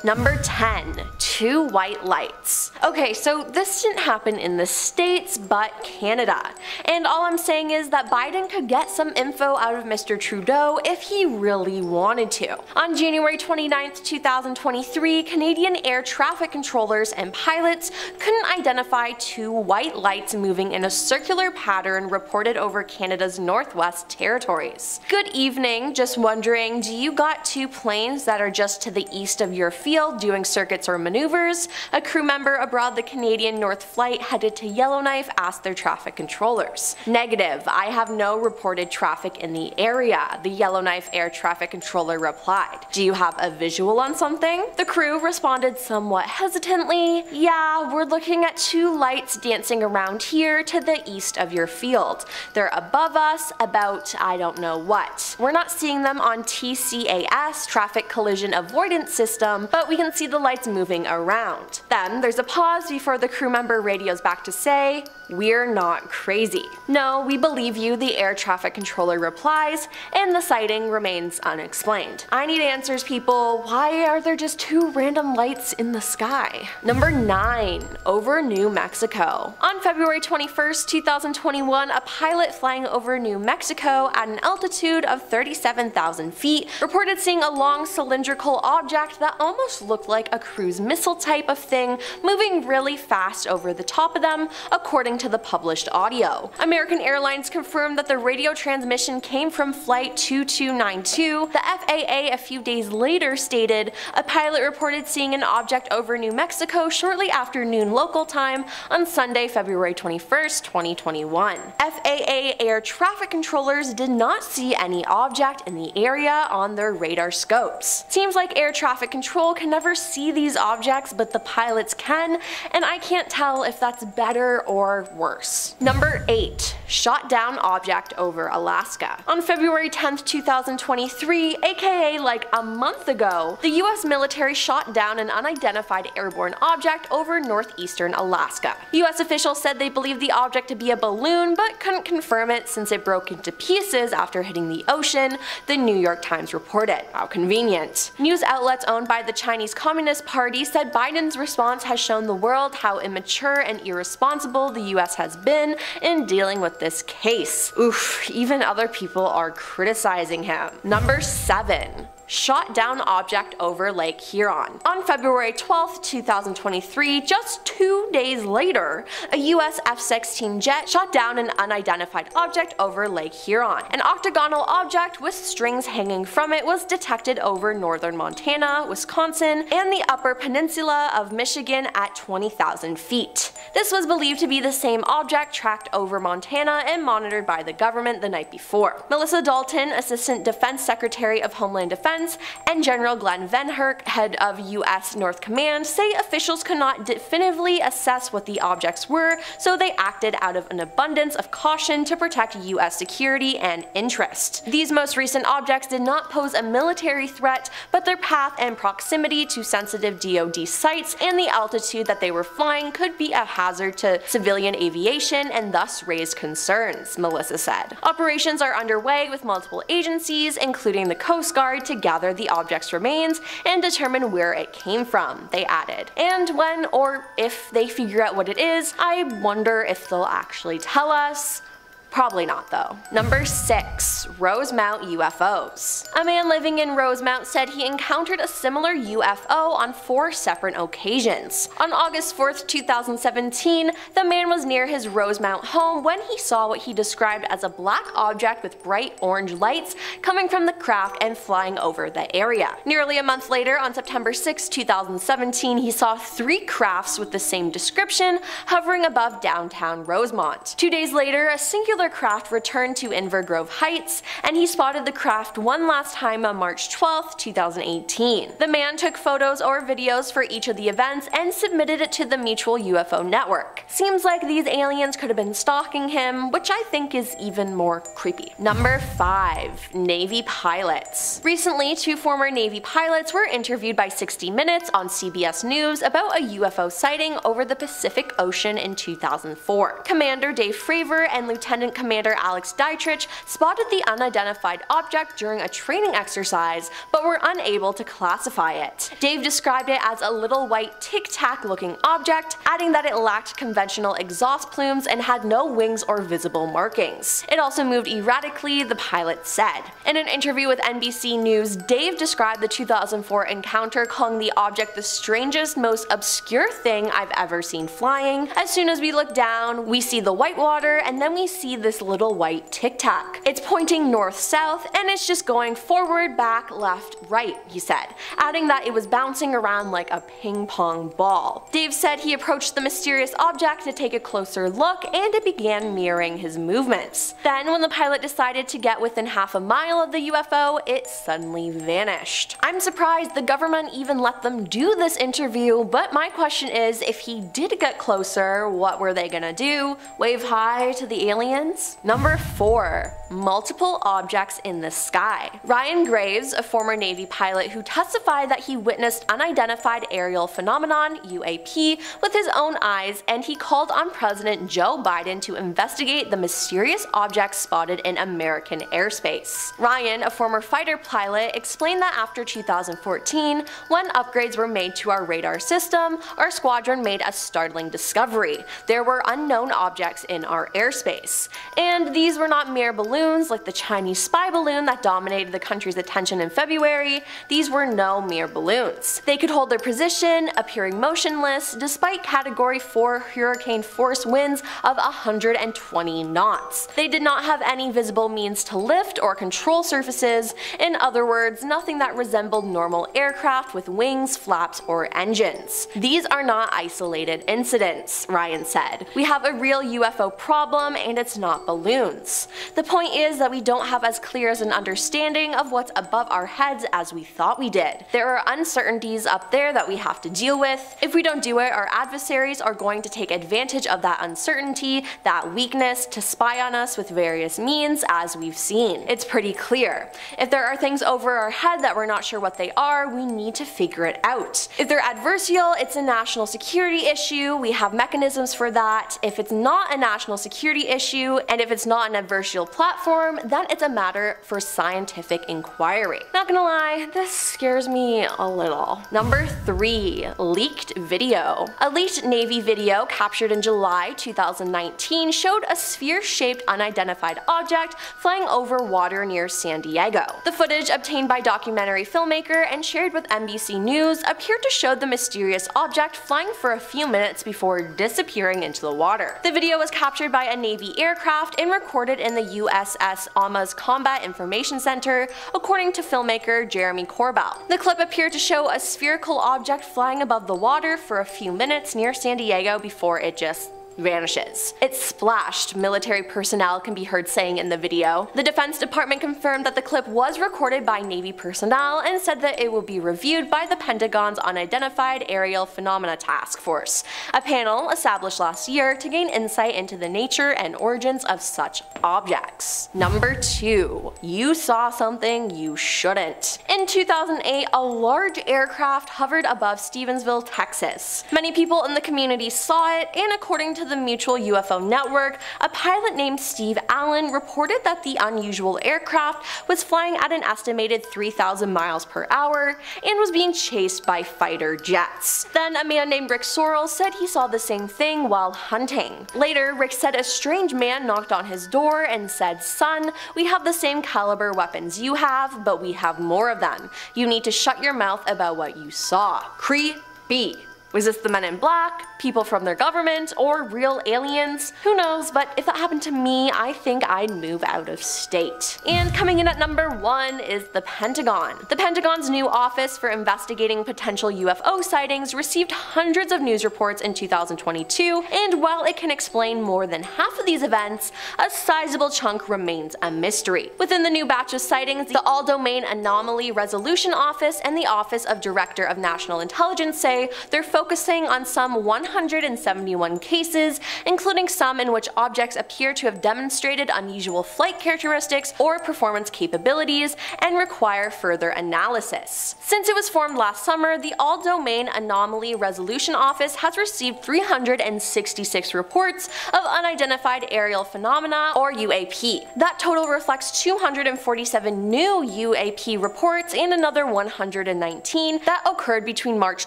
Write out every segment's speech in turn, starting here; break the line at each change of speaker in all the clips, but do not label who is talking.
Number 10. Two white lights. Okay, so this didn't happen in the States, but Canada. And all I'm saying is that Biden could get some info out of Mr. Trudeau if he really wanted to. On January 29, 2023, Canadian air traffic controllers and pilots couldn't identify two white lights moving in a circular pattern reported over Canada's Northwest Territories. Good evening, just wondering, do you got two planes that are just to the east of your field doing circuits or maneuvers? A crew member aboard the Canadian North flight headed to Yellowknife asked their traffic controllers. Negative, I have no reported traffic in the area, the Yellowknife air traffic controller replied. Do you have a visual on something? The crew responded somewhat hesitantly, yeah, we're looking at two lights dancing around here to the east of your field. They're above us, about I don't know what. We're not seeing them on TCAS, traffic collision avoidance system, but we can see the lights moving around. Then there's a pause before the crew member radios back to say, we're not crazy. No, we believe you, the air traffic controller replies, and the sighting remains unexplained. I need answers, people. Why are there just two random lights in the sky? Number 9. Over New Mexico. On February 21st, 2021, a pilot flying over New Mexico at an altitude of 37,000 feet reported seeing a long cylindrical object that almost looked like a cruise missile type of thing moving really fast over the top of them, according to the published audio. American Airlines confirmed that the radio transmission came from Flight 2292. The FAA a few days later stated a pilot reported seeing an object over New Mexico shortly after noon local time on Sunday, February 21st, 2021. FAA air traffic controllers did not see any object in the area on their radar scopes. Seems like air traffic control can never see these objects, but the pilots can, and I can't tell if that's better or worse. Number 8. Shot down object over Alaska. On February 10th, 2023, aka like a month ago, the US military shot down an unidentified airborne object over northeastern Alaska. US officials said they believed the object to be a balloon, but couldn't confirm it since it broke into pieces after hitting the ocean, the New York Times reported. How convenient. News outlets owned by the Chinese Communist Party said Biden's response has shown the world how immature and irresponsible the US has been in dealing with this case. Oof, even other people are criticizing him. Number 7. Shot down object over Lake Huron. On February 12, 2023, just 2 days later, a US F-16 jet shot down an unidentified object over Lake Huron. An octagonal object with strings hanging from it was detected over northern Montana, Wisconsin, and the upper peninsula of Michigan at 20,000 feet. This was believed to be the same object tracked over Montana and monitored by the government the night before. Melissa Dalton, Assistant Defense Secretary of Homeland Defense, and General Glenn Venherk, head of U.S. North Command, say officials could not definitively assess what the objects were, so they acted out of an abundance of caution to protect U.S. security and interest. These most recent objects did not pose a military threat, but their path and proximity to sensitive DoD sites and the altitude that they were flying could be a hazard to civilian aviation and thus raise concerns, Melissa said. Operations are underway with multiple agencies, including the Coast Guard, to gather the object's remains and determine where it came from, they added. And when or if they figure out what it is, I wonder if they'll actually tell us. Probably not though. Number 6. Rosemount UFOs. A man living in Rosemount said he encountered a similar UFO on 4 separate occasions. On August 4th, 2017, the man was near his Rosemount home when he saw what he described as a black object with bright orange lights coming from the craft and flying over the area. Nearly a month later, on September 6, 2017, he saw 3 crafts with the same description hovering above downtown Rosemont. 2 days later, a singular craft returned to Inver Grove Heights, and he spotted the craft one last time on March 12, 2018. The man took photos or videos for each of the events and submitted it to the Mutual UFO Network. Seems like these aliens could have been stalking him, which I think is even more creepy. Number 5. Navy pilots. Recently, 2 former Navy pilots were interviewed by 60 Minutes on CBS News about a UFO sighting over the Pacific Ocean in 2004. Commander Dave Fravor and Lieutenant Lieutenant Commander Alex Dietrich spotted the unidentified object during a training exercise, but were unable to classify it. Dave described it as a little white tic-tac looking object, adding that it lacked conventional exhaust plumes and had no wings or visible markings. It also moved erratically, the pilot said. In an interview with NBC News, Dave described the 2004 encounter, calling the object the strangest, most obscure thing I've ever seen flying. As soon as we look down, we see the white water, and then we see this little white tic-tac. It's pointing north-south, and it's just going forward, back, left, right, he said, adding that it was bouncing around like a ping pong ball. Dave said he approached the mysterious object to take a closer look, and it began mirroring his movements. Then, when the pilot decided to get within half a mile of the UFO, it suddenly vanished. I'm surprised the government even let them do this interview, but my question is, if he did get closer, what were they gonna do? Wave hi to the aliens? Number 4. Multiple objects in the sky. Ryan Graves, a former Navy pilot who testified that he witnessed unidentified aerial phenomenon, UAP, with his own eyes, and he called on President Joe Biden to investigate the mysterious objects spotted in American airspace. Ryan, a former fighter pilot, explained that after 2014, when upgrades were made to our radar system, our squadron made a startling discovery. There were unknown objects in our airspace. And these were not mere balloons like the Chinese spy balloon that dominated the country's attention in February. These were no mere balloons. They could hold their position, appearing motionless, despite Category 4 hurricane force winds of 120 knots. They did not have any visible means to lift or control surfaces. In other words, nothing that resembled normal aircraft with wings, flaps, or engines. These are not isolated incidents, Ryan said. We have a real UFO problem, and it's not balloons. The point is that we don't have as clear as an understanding of what's above our heads as we thought we did. There are uncertainties up there that we have to deal with. If we don't do it, our adversaries are going to take advantage of that uncertainty, that weakness, to spy on us with various means, as we've seen. It's pretty clear. If there are things over our head that we're not sure what they are, we need to figure it out. If they're adversarial, it's a national security issue. We have mechanisms for that. If it's not a national security issue, and if it's not an adversarial platform, then it's a matter for scientific inquiry. Not gonna lie, this scares me a little. Number 3. Leaked video. A leaked Navy video captured in July 2019 showed a sphere-shaped unidentified object flying over water near San Diego. The footage, obtained by documentary filmmaker and shared with NBC News, appeared to show the mysterious object flying for a few minutes before disappearing into the water. The video was captured by a Navy aircraft and recorded in the USS Alma's Combat Information Center, according to filmmaker Jeremy Corbell. The clip appeared to show a spherical object flying above the water for a few minutes near San Diego before it just vanishes. It splashed, military personnel can be heard saying in the video. The Defense Department confirmed that the clip was recorded by Navy personnel and said that it will be reviewed by the Pentagon's Unidentified Aerial Phenomena Task Force, a panel established last year to gain insight into the nature and origins of such objects. Number 2. You saw something you shouldn't. In 2008, a large aircraft hovered above Stevensville, Texas. Many people in the community saw it, and according to the Mutual UFO Network, a pilot named Steve Allen reported that the unusual aircraft was flying at an estimated 3,000 miles per hour and was being chased by fighter jets. Then a man named Rick Sorrell said he saw the same thing while hunting. Later, Rick said a strange man knocked on his door and said, "Son, we have the same caliber weapons you have, but we have more of them. You need to shut your mouth about what you saw." Creepy. Was this the Men in Black, people from their government, or real aliens? Who knows, but if that happened to me, I think I'd move out of state. And coming in at number 1 is the Pentagon. The Pentagon's new Office for Investigating Potential UFO Sightings received hundreds of news reports in 2022, and while it can explain more than half of these events, a sizable chunk remains a mystery. Within the new batch of sightings, the All-Domain Anomaly Resolution Office and the Office of Director of National Intelligence say they're focusing on some 171 cases, including some in which objects appear to have demonstrated unusual flight characteristics or performance capabilities and require further analysis. Since it was formed last summer, the All-Domain Anomaly Resolution Office has received 366 reports of unidentified aerial phenomena, or UAP. That total reflects 247 new UAP reports and another 119 that occurred between March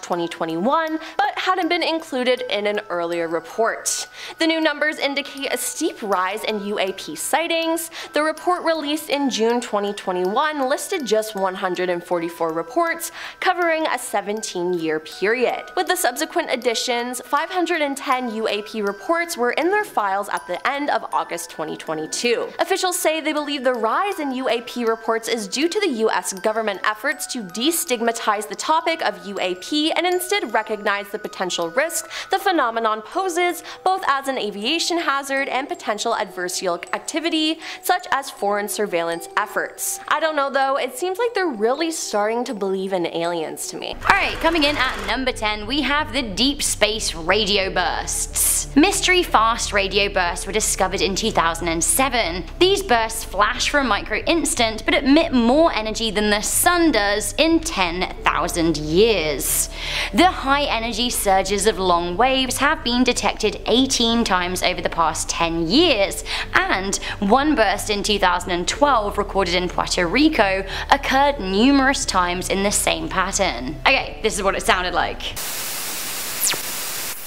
2021 but hadn't been included in an earlier report. The new numbers indicate a steep rise in UAP sightings. The report released in June 2021 listed just 144 reports covering a 17-year period. With the subsequent additions, 510 UAP reports were in their files at the end of August 2022. Officials say they believe the rise in UAP reports is due to the US government efforts to destigmatize the topic of UAP and instead recognize the potential risk the phenomenon poses, both as an aviation hazard and potential adversarial activity such as foreign surveillance efforts. I don't know though, it seems like they're really starting to believe in aliens to me.
Alright, coming in at number 10 we have the deep space radio bursts. Mystery fast radio bursts were discovered in 2007. These bursts flash for a micro instant but emit more energy than the sun does in 10,000 years. The high energy surges of long waves have been detected 18 times over the past 10 years, and one burst in 2012 recorded in Puerto Rico occurred numerous times in the same pattern. Okay, this is what it sounded like.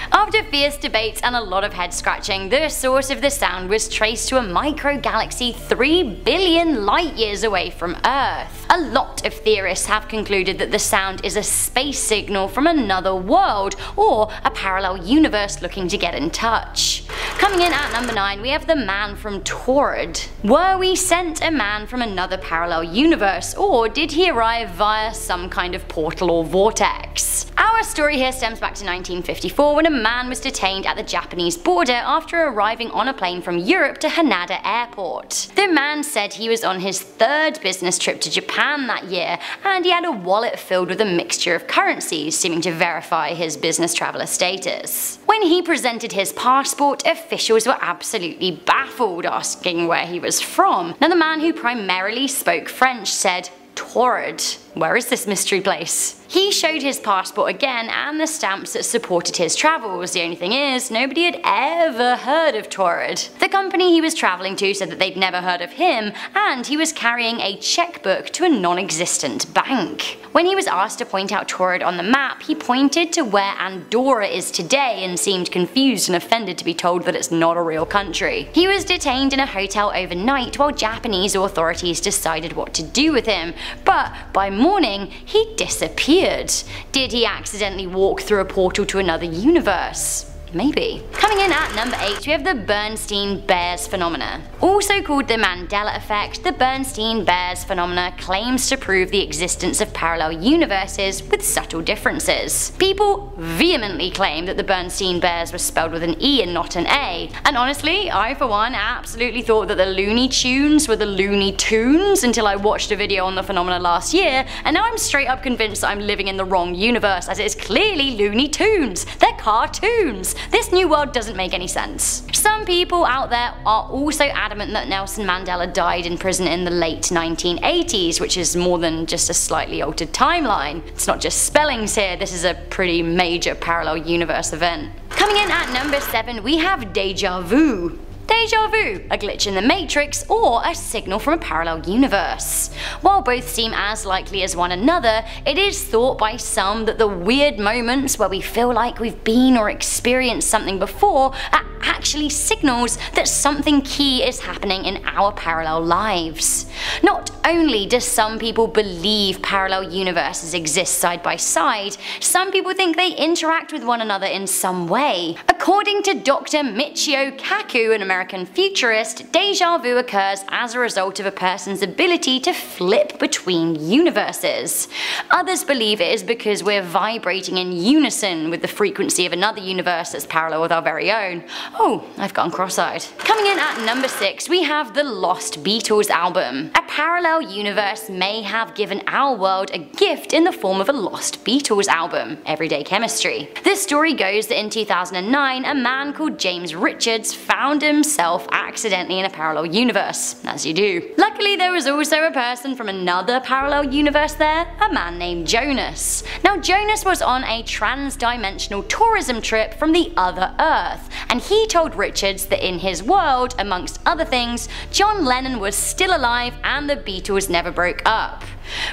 After fierce debates and a lot of head scratching, the source of the sound was traced to a microgalaxy 3 billion light years away from Earth. A lot of theorists have concluded that the sound is a space signal from another world or a parallel universe looking to get in touch. Coming in at number 9 we have the man from Taurid. Were we sent a man from another parallel universe, or did he arrive via some kind of portal or vortex? Our story here stems back to 1954 when a man was detained at the Japanese border after arriving on a plane from Europe to Haneda Airport. The man said he was on his 3rd business trip to Japan that year, and he had a wallet filled with a mixture of currencies, seeming to verify his business traveller status. When he presented his passport, officials were absolutely baffled, asking where he was from. Now the man, who primarily spoke French, said, "Taurid. Where is this mystery place?" He showed his passport again and the stamps that supported his travels. The only thing is, nobody had ever heard of Taurid. The company he was travelling to said that they'd never heard of him, and he was carrying a checkbook to a non-existent bank. When he was asked to point out Taurid on the map, he pointed to where Andorra is today and seemed confused and offended to be told that it's not a real country. He was detained in a hotel overnight while Japanese authorities decided what to do with him, but by morning he disappeared. Did he accidentally walk through a portal to another universe? Maybe. Coming in at number 8 we have the Bernstein-Bears phenomena. Also called the Mandela effect, the Bernstein-Bears phenomena claims to prove the existence of parallel universes with subtle differences. People vehemently claim that the Bernstein-Bears were spelled with an E and not an A, and honestly, I for one absolutely thought that the Looney Tunes were the Looney Tunes until I watched a video on the phenomena last year, and now I'm straight up convinced that I'm living in the wrong universe, as it is clearly Looney Tunes. They're cartoons. This new world doesn't make any sense. Some people out there are also adamant that Nelson Mandela died in prison in the late 1980s, which is more than just a slightly altered timeline. It's not just spellings here, this is a pretty major parallel universe event. Coming in at number 7 we have deja vu. Deja vu, a glitch in the Matrix, or a signal from a parallel universe. While both seem as likely as one another, it is thought by some that the weird moments where we feel like we've been or experienced something before are actually signals that something key is happening in our parallel lives. Not only do some people believe parallel universes exist side by side, some people think they interact with one another in some way. According to Dr. Michio Kaku, an American futurist, deja vu occurs as a result of a person's ability to flip between universes. Others believe it is because we're vibrating in unison with the frequency of another universe that's parallel with our very own. Oh, I've gone cross-eyed. Coming in at number 6, we have the Lost Beatles album. A parallel universe may have given our world a gift in the form of a Lost Beatles album, Everyday Chemistry. This story goes that in 2009, a man called James Richards found himself accidentally in a parallel universe, as you do. Luckily, there was also a person from another parallel universe there, a man named Jonas. Now, Jonas was on a trans-dimensional tourism trip from the other Earth, and he told Richards that in his world, amongst other things, John Lennon was still alive and the Beatles never broke up.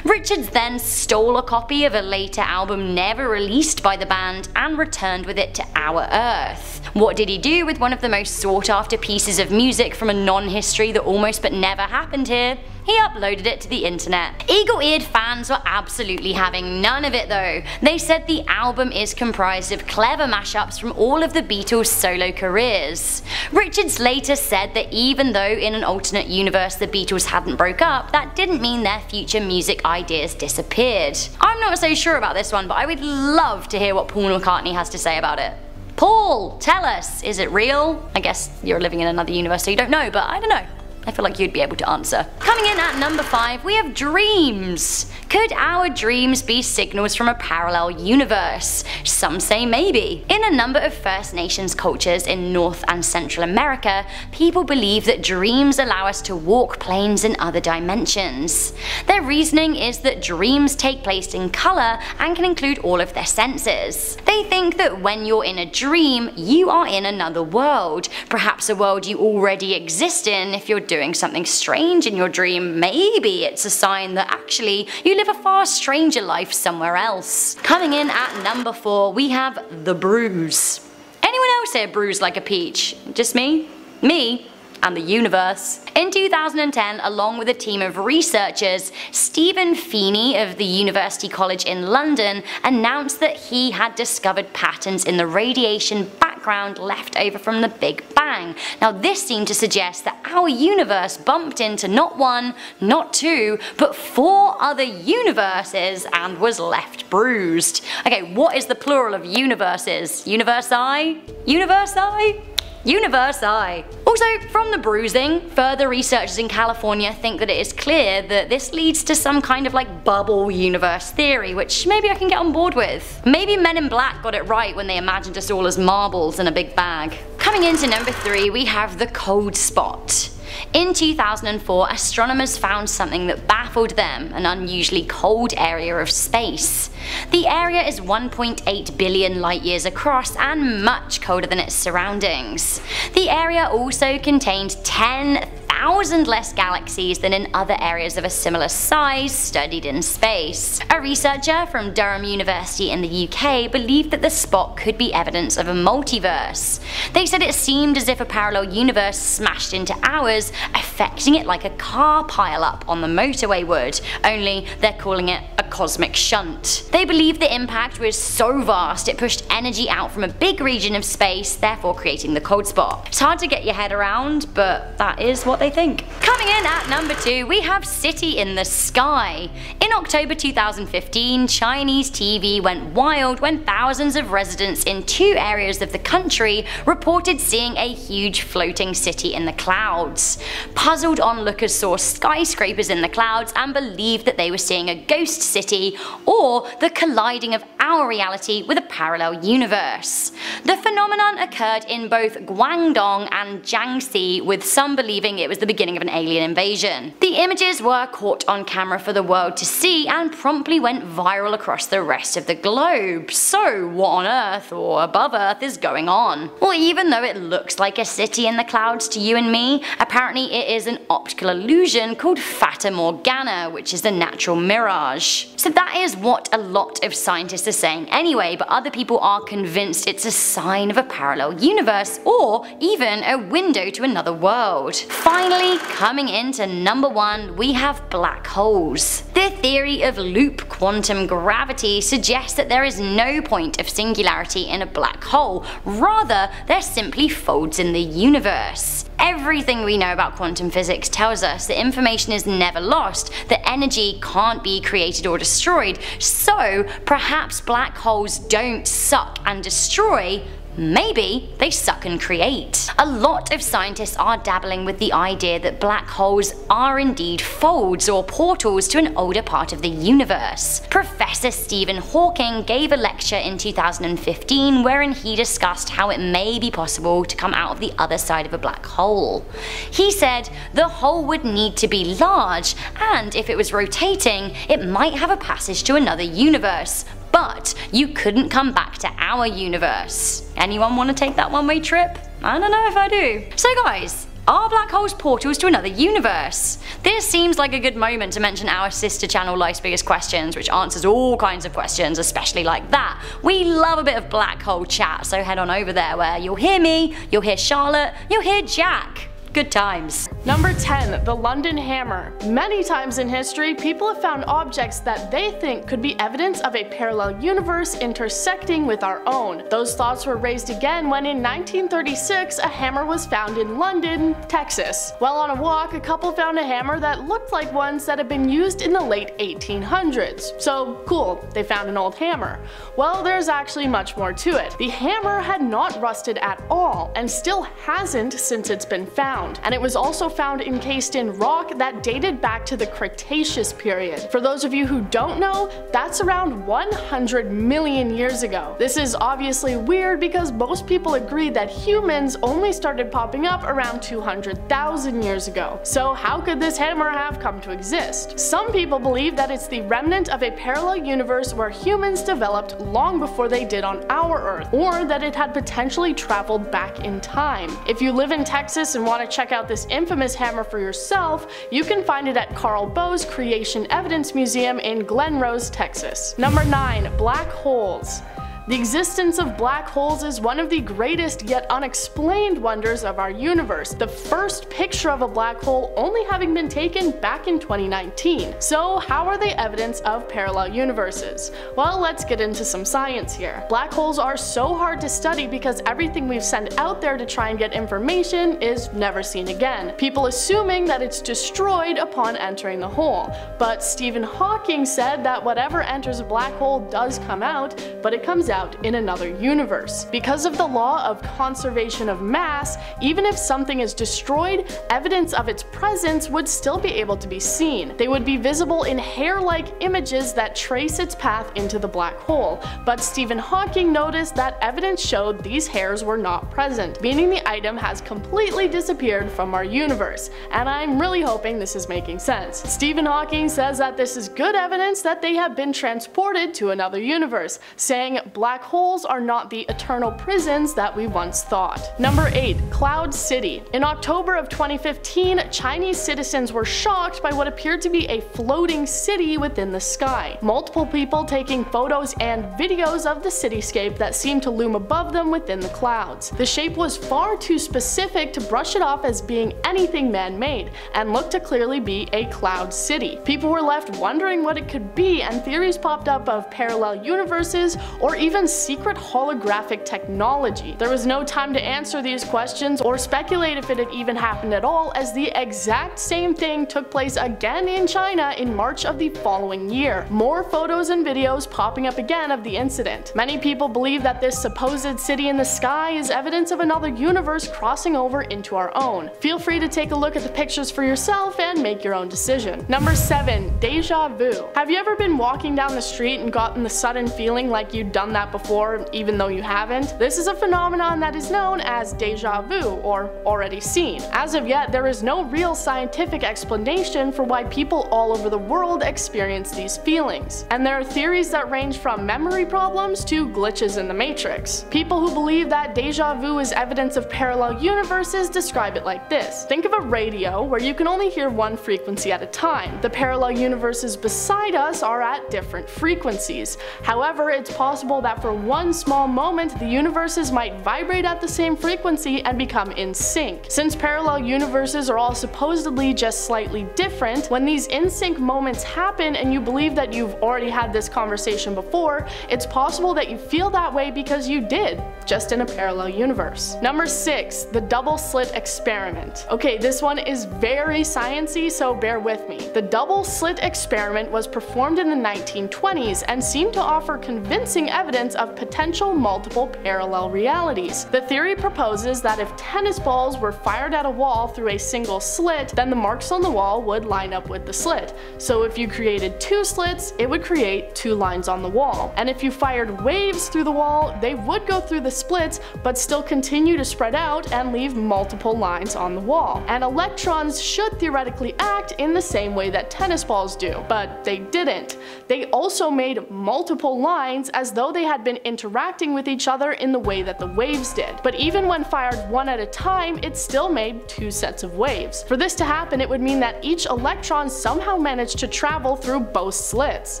Richards then stole a copy of a later album never released by the band and returned with it to our Earth. What did he do with one of the most sought after pieces of music from a non-history that almost but never happened here? He uploaded it to the internet. Eagle-eared fans were absolutely having none of it though. They said the album is comprised of clever mashups from all of the Beatles' solo careers. Richards later said that even though in an alternate universe the Beatles hadn't broke up, that didn't mean their future music ideas disappeared. I'm not so sure about this one, but I would love to hear what Paul McCartney has to say about it. Paul, tell us, is it real? I guess you're living in another universe so you don't know, but I don't know. I feel like you'd be able to answer. Coming in at number 5, we have dreams. Could our dreams be signals from a parallel universe? Some say maybe. In a number of First Nations cultures in North and Central America, people believe that dreams allow us to walk planes in other dimensions. Their reasoning is that dreams take place in color and can include all of their senses. They think that when you're in a dream, you are in another world, perhaps a world you already exist in. If you're doing something strange in your dream, maybe it's a sign that actually you live a far stranger life somewhere else. Coming in at number 4, we have the bruise. Anyone else here bruised like a peach? Just me? Me? And the universe. In 2010, along with a team of researchers, Stephen Feeney of the University College in London announced that he had discovered patterns in the radiation background left over from the Big Bang. Now this seemed to suggest that our universe bumped into not 1, not 2, but 4 other universes and was left bruised. Okay, what is the plural of universes? Universi? Universi? Universi. Also, from the bruising, further researchers in California think that it is clear that this leads to some kind of like bubble universe theory, which maybe I can get on board with. Maybe Men in Black got it right when they imagined us all as marbles in a big bag. Coming into number 3, we have the cold spot. In 2004, astronomers found something that baffled them, an unusually cold area of space. The area is 1.8 billion light years across and much colder than its surroundings. The area also contained 10,000 less galaxies than in other areas of a similar size studied in space. A researcher from Durham University in the UK believed that the spot could be evidence of a multiverse. They said it seemed as if a parallel universe smashed into ours, affecting it like a car pile-up on the motorway would, only they're calling it a cosmic shunt. They believed the impact was so vast it pushed energy out from a big region of space, therefore creating the cold spot. It's hard to get your head around, but that is what they think. Coming in at number 2, we have City in the Sky. In October 2015, Chinese TV went wild when thousands of residents in 2 areas of the country reported seeing a huge floating city in the clouds. Puzzled onlookers saw skyscrapers in the clouds and believed that they were seeing a ghost city or the colliding of our reality with a parallel universe. The phenomenon occurred in both Guangdong and Jiangxi, with some believing it was the beginning of an alien invasion. The images were caught on camera for the world to see and promptly went viral across the rest of the globe. So what on Earth or above Earth is going on? Well, even though it looks like a city in the clouds to you and me, apparently it is an optical illusion called Fata Morgana, which is a natural mirage. So that is what a lot of scientists are saying anyway, but other people are convinced it's a sign of a parallel universe or even a window to another world. Finally, coming into number 1, we have black holes. The theory of loop quantum gravity suggests that there is no point of singularity in a black hole, rather they're simply folds in the universe. Everything we know about quantum physics tells us that information is never lost, that energy can't be created or destroyed, so perhaps black holes don't suck and destroy, Maybe they suck and create. A lot of scientists are dabbling with the idea that black holes are indeed folds or portals to an older part of the universe. Professor Stephen Hawking gave a lecture in 2015 wherein he discussed how it may be possible to come out of the other side of a black hole. He said the hole would need to be large, and if it was rotating, it might have a passage to another universe, but you couldn't come back to our universe. Anyone want to take that one-way trip? I don't know if I do. So guys, are black holes portals to another universe? This seems like a good moment to mention our sister channel Life's Biggest Questions, which answers all kinds of questions, especially like that. We love a bit of black hole chat, so head on over there where you'll hear me, you'll hear Charlotte, you'll hear Jack. Good times.
Number 10. The London Hammer. Many times in history, people have found objects that they think could be evidence of a parallel universe intersecting with our own. Those thoughts were raised again when in 1936 a hammer was found in London, Texas. While on a walk, a couple found a hammer that looked like ones that had been used in the late 1800s. So cool, they found an old hammer. Well, there's actually much more to it. The hammer had not rusted at all, and still hasn't since it's been found. And it was also found encased in rock that dated back to the Cretaceous period. For those of you who don't know, that's around 100 million years ago. This is obviously weird because most people agree that humans only started popping up around 200,000 years ago. So how could this hammer have come to exist? Some people believe that it's the remnant of a parallel universe where humans developed long before they did on our Earth, or that it had potentially traveled back in time. If you live in Texas and want to check out this infamous hammer for yourself, you can find it at Carl Bowe's Creation Evidence Museum in Glen Rose, Texas. Number 9. Black holes. The existence of black holes is one of the greatest yet unexplained wonders of our universe, the first picture of a black hole only having been taken back in 2019. So how are they evidence of parallel universes? Well, let's get into some science here. Black holes are so hard to study because everything we've sent out there to try and get information is never seen again, people assuming that it's destroyed upon entering the hole. But Stephen Hawking said that whatever enters a black hole does come out, but it comes out in another universe. Because of the law of conservation of mass, even if something is destroyed, evidence of its presence would still be able to be seen. They would be visible in hair-like images that trace its path into the black hole, but Stephen Hawking noticed that evidence showed these hairs were not present, meaning the item has completely disappeared from our universe, and I'm really hoping this is making sense. Stephen Hawking says that this is good evidence that they have been transported to another universe, saying black holes are not the eternal prisons that we once thought. Number 8. Cloud City. In October of 2015, Chinese citizens were shocked by what appeared to be a floating city within the sky. Multiple people taking photos and videos of the cityscape that seemed to loom above them within the clouds. The shape was far too specific to brush it off as being anything man-made, and looked to clearly be a cloud city. People were left wondering what it could be, and theories popped up of parallel universes or even secret holographic technology. There was no time to answer these questions or speculate if it had even happened at all, as the exact same thing took place again in China in March of the following year. More photos and videos popping up again of the incident. Many people believe that this supposed city in the sky is evidence of another universe crossing over into our own. Feel free to take a look at the pictures for yourself and make your own decision. Number 7. Deja vu. Have you ever been walking down the street and gotten the sudden feeling like you'd done that before, even though you haven't? This is a phenomenon that is known as deja vu, or already seen. As of yet, there is no real scientific explanation for why people all over the world experience these feelings, and there are theories that range from memory problems to glitches in the Matrix. People who believe that deja vu is evidence of parallel universes describe it like this. Think of a radio where you can only hear one frequency at a time. The parallel universes beside us are at different frequencies. However, it's possible that for one small moment the universes might vibrate at the same frequency and become in sync. Since parallel universes are all supposedly just slightly different, when these in sync moments happen and you believe that you've already had this conversation before, it's possible that you feel that way because you did, just in a parallel universe. Number 6. The double slit experiment. Okay, this one is very sciencey, so bear with me. The double slit experiment was performed in the 1920s and seemed to offer convincing evidence existence of potential multiple parallel realities. The theory proposes that if tennis balls were fired at a wall through a single slit, then the marks on the wall would line up with the slit. So if you created two slits, it would create two lines on the wall. And if you fired waves through the wall, they would go through the splits, but still continue to spread out and leave multiple lines on the wall. And electrons should theoretically act in the same way that tennis balls do, but they didn't. They also made multiple lines as though they had been interacting with each other in the way that the waves did. But even when fired one at a time, it still made two sets of waves. For this to happen, it would mean that each electron somehow managed to travel through both slits.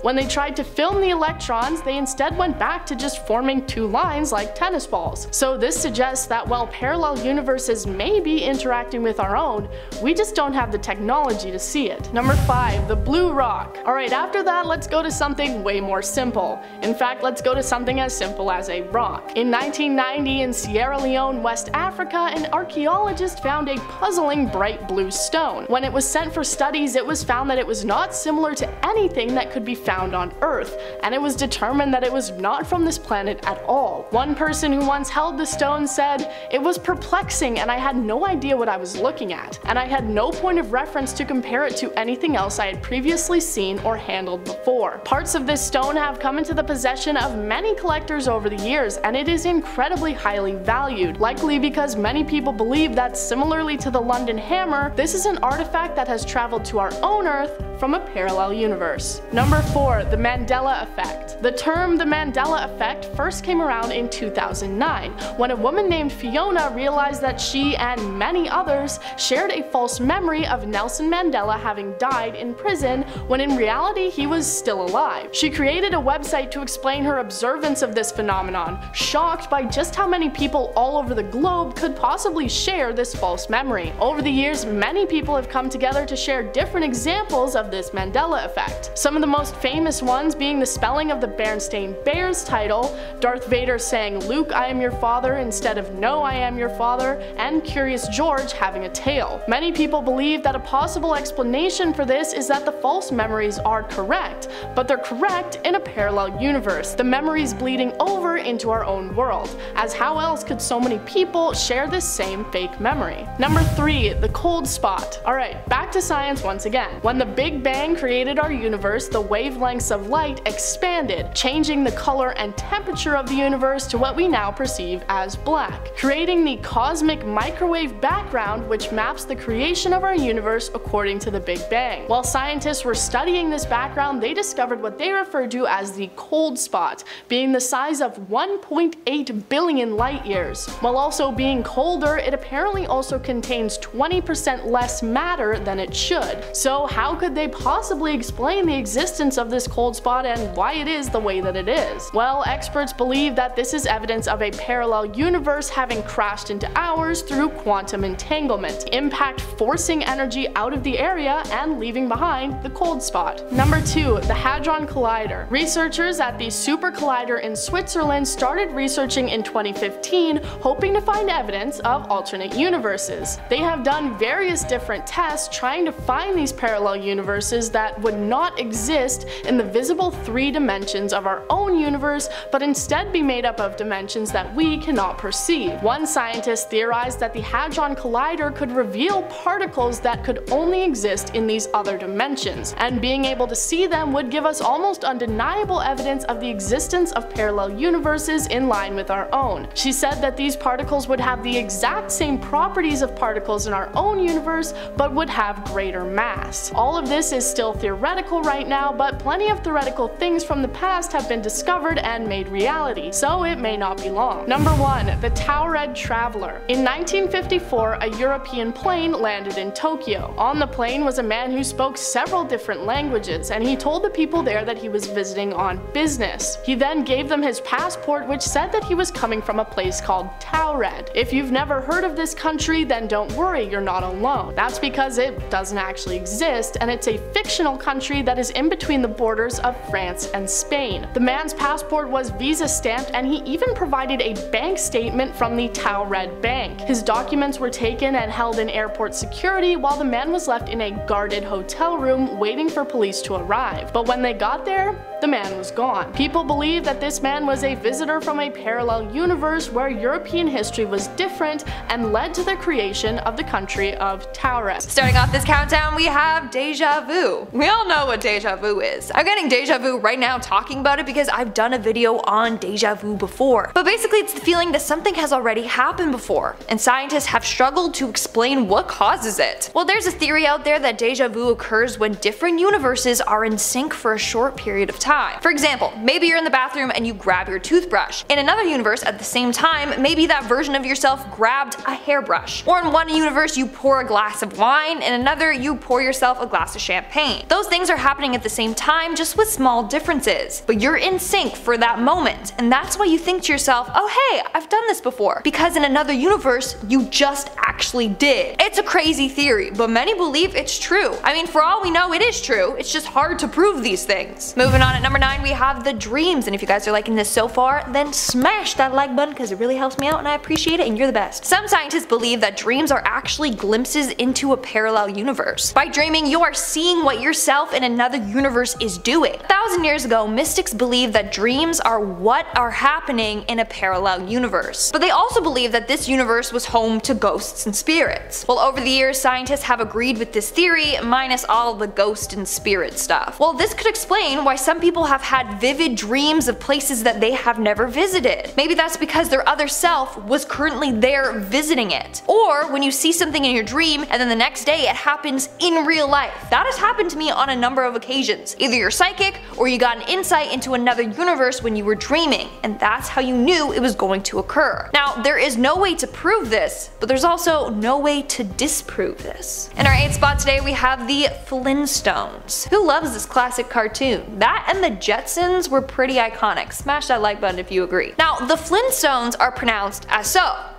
When they tried to film the electrons, they instead went back to just forming two lines like tennis balls. So this suggests that while parallel universes may be interacting with our own, we just don't have the technology to see it. Number 5, the blue rock. Alright, after that, let's go to something way more simple. In fact, let's go to something as simple as a rock. In 1990, in Sierra Leone, West Africa, an archaeologist found a puzzling bright blue stone. When it was sent for studies, it was found that it was not similar to anything that could be found on Earth, and it was determined that it was not from this planet at all. One person who once held the stone said, "It was perplexing and I had no idea what I was looking at, and I had no point of reference to compare it to anything else I had previously seen or handled before." Parts of this stone have come into the possession of many collectors over the years, and it is incredibly highly valued, likely because many people believe that similarly to the London Hammer, this is an artifact that has traveled to our own Earth from a parallel universe. Number 4, the Mandela effect. The term the Mandela effect first came around in 2009, when a woman named Fiona realized that she and many others shared a false memory of Nelson Mandela having died in prison when in reality he was still alive. She created a website to explain her observance of this phenomenon, shocked by just how many people all over the globe could possibly share this false memory. Over the years, many people have come together to share different examples of this Mandela effect. Some of the most famous ones being the spelling of the Berenstain Bears title, Darth Vader saying "Luke, I am your father" instead of "No, I am your father," and Curious George having a tail. Many people believe that a possible explanation for this is that the false memories are correct, but they're correct in a parallel universe, the memories bleeding over into our own world, as how else could so many people share this same fake memory? Number 3, the cold spot. Alright, back to science once again. When the Big Bang created our universe, the wavelengths of light expanded, changing the color and temperature of the universe to what we now perceive as black, creating the cosmic microwave background which maps the creation of our universe according to the Big Bang. While scientists were studying this background, they discovered what they referred to as the cold spot, being the size of 1.8 billion light years. While also being colder, it apparently also contains 20% less matter than it should. So how could they possibly explain the existence of this cold spot and why it is the way that it is? Well, experts believe that this is evidence of a parallel universe having crashed into ours through quantum entanglement, impact forcing energy out of the area and leaving behind the cold spot. Number 2, the Hadron Collider. Researchers at the Super Collider in Switzerland started researching in 2015, hoping to find evidence of alternate universes. They have done various different tests trying to find these parallel universes that would not exist in the visible 3 dimensions of our own universe, but instead be made up of dimensions that we cannot perceive. One scientist theorized that the Hadron Collider could reveal particles that could only exist in these other dimensions, and being able to see them would give us almost undeniable evidence of the existence of parallel universes in line with our own. She said that these particles would have the exact same properties of particles in our own universe, but would have greater mass. All of this is still theoretical right now, but plenty of theoretical things from the past have been discovered and made reality, so it may not be long. Number 1, the Tau-Red Traveler. In 1954, a European plane landed in Tokyo. On the plane was a man who spoke several different languages, and he told the people there that he was visiting on business. He then gave them his passport, which said that he was coming from a place called Tau-Red. If you've never heard of this country, then don't worry, you're not alone. That's because it doesn't actually exist, and it's a fictional country that is in between the borders of France and Spain. The man's passport was visa stamped, and he even provided a bank statement from the Tau-Red Bank. His documents were taken and held in airport security while the man was left in a guarded hotel room waiting for police to arrive. But when they got there, the man was gone. People believe that this man was a visitor from a parallel universe where European history was different and led to the creation of the country of Taurus.
Starting off this countdown, we have deja vu. We all know what deja vu is. I'm getting deja vu right now talking about it because I've done a video on deja vu before. But basically it's the feeling that something has already happened before, and scientists have struggled to explain what causes it. Well, there's a theory out there that deja vu occurs when different universes are in sync for a short period of time. For example, maybe you're in the bathroom and you grab your toothbrush. In another universe at the same time, maybe that version of yourself grabbed a hairbrush. Or in one universe you pour a glass of wine, in another you pour yourself a glass of champagne. Those things are happening at the same time, just with small differences. But you're in sync for that moment, and that's why you think to yourself, oh hey, I've done this before. Because in another universe, you just actually did. It's a crazy theory, but many believe it's true. I mean, for all we know, it is true. It's just hard to prove these things. Moving on, at number 9 we have the dreams, and if you guys are liking this so far, then smash that like button because it really helps me out and I appreciate it and you're the best. Some scientists believe that dreams are actually glimpses into a parallel universe. By dreaming, you are seeing what yourself in another universe is doing. 1,000 years ago, mystics believed that dreams are what are happening in a parallel universe. But they also believed that this universe was home to ghosts and spirits. Well, over the years, scientists have agreed with this theory, minus all the ghost and spirit stuff. Well, this could explain why some people have had vivid dreams of places that they have never visited. Maybe that's because their other self was currently there visiting it. Or when you see something in your dream and then the next day it happens in real life. That has happened to me on a number of occasions. Either you're psychic or you got an insight into another universe when you were dreaming, and that's how you knew it was going to occur. Now, there is no way to prove this, but there's also no way to disprove this. In our 8th spot today, we have the Flintstones. Who loves this classic cartoon? That and the Jetsons were pretty iconic. Smash that like button if you agree. Now, the Flintstones are pronounced as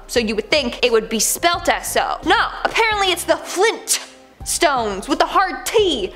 so you would think it would be spelt as so. No, apparently it's the Flintstones with the hard T.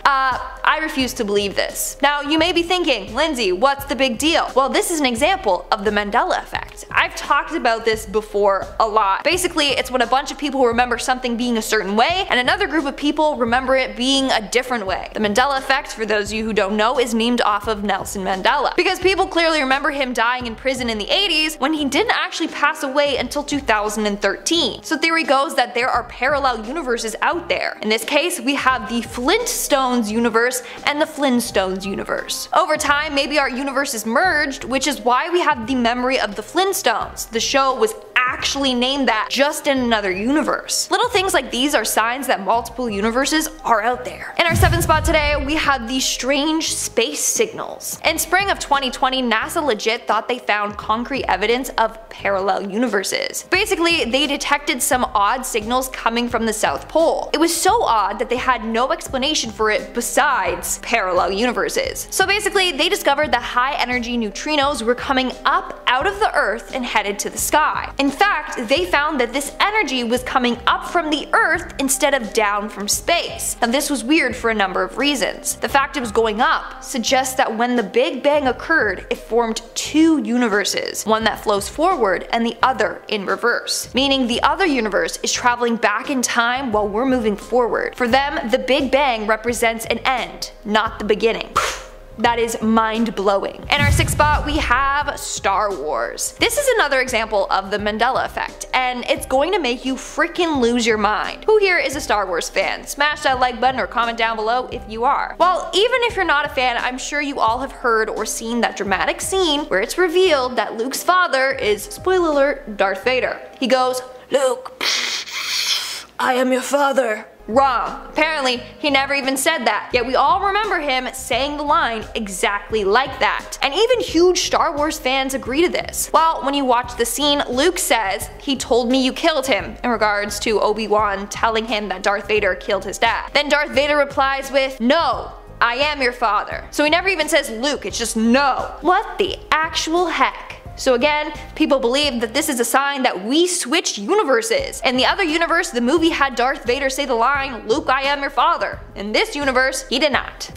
I refuse to believe this. Now, you may be thinking, Lindsay, what's the big deal? Well, this is an example of the Mandela effect. I've talked about this before a lot. Basically, it's when a bunch of people remember something being a certain way, and another group of people remember it being a different way. The Mandela effect, for those of you who don't know, is named off of Nelson Mandela, because people clearly remember him dying in prison in the 80s when he didn't actually pass away until 2013. So theory goes that there are parallel universes out there. In this case, we have the Flintstones universe and the Flintstones universe. Over time, maybe our universes merged, which is why we have the memory of the Flintstones. The show was actually named that just in another universe. Little things like these are signs that multiple universes are out there. In our 7th spot today, we have the strange space signals. In spring of 2020, NASA legit thought they found concrete evidence of parallel universes. Basically, they detected some odd signals coming from the South Pole. It was so odd that they had no explanation for it besides parallel universes. So basically, they discovered that high energy neutrinos were coming up out of the Earth and headed to the sky. In fact, they found that this energy was coming up from the Earth instead of down from space. Now, this was weird for a number of reasons. The fact it was going up suggests that when the Big Bang occurred, it formed two universes, one that flows forward and the other in reverse, meaning the other universe is traveling back in time while we're moving forward. For them, the Big Bang represents an end, not the beginning. That is mind-blowing. In our 6th spot, we have Star Wars. This is another example of the Mandela effect, and it's going to make you freaking lose your mind. Who here is a Star Wars fan? Smash that like button or comment down below if you are. Well, even if you're not a fan, I'm sure you all have heard or seen that dramatic scene where it's revealed that Luke's father is, spoiler alert, Darth Vader. He goes, "Luke, I am your father." Wrong. Apparently, he never even said that, yet we all remember him saying the line exactly like that. And even huge Star Wars fans agree to this. Well, when you watch the scene, Luke says, "He told me you killed him," in regards to Obi-Wan telling him that Darth Vader killed his dad. Then Darth Vader replies with, "No, I am your father." So he never even says Luke, it's just no. What the actual heck? So again, people believe that this is a sign that we switched universes. In the other universe, the movie had Darth Vader say the line, "Luke, I am your father." In this universe, he did not.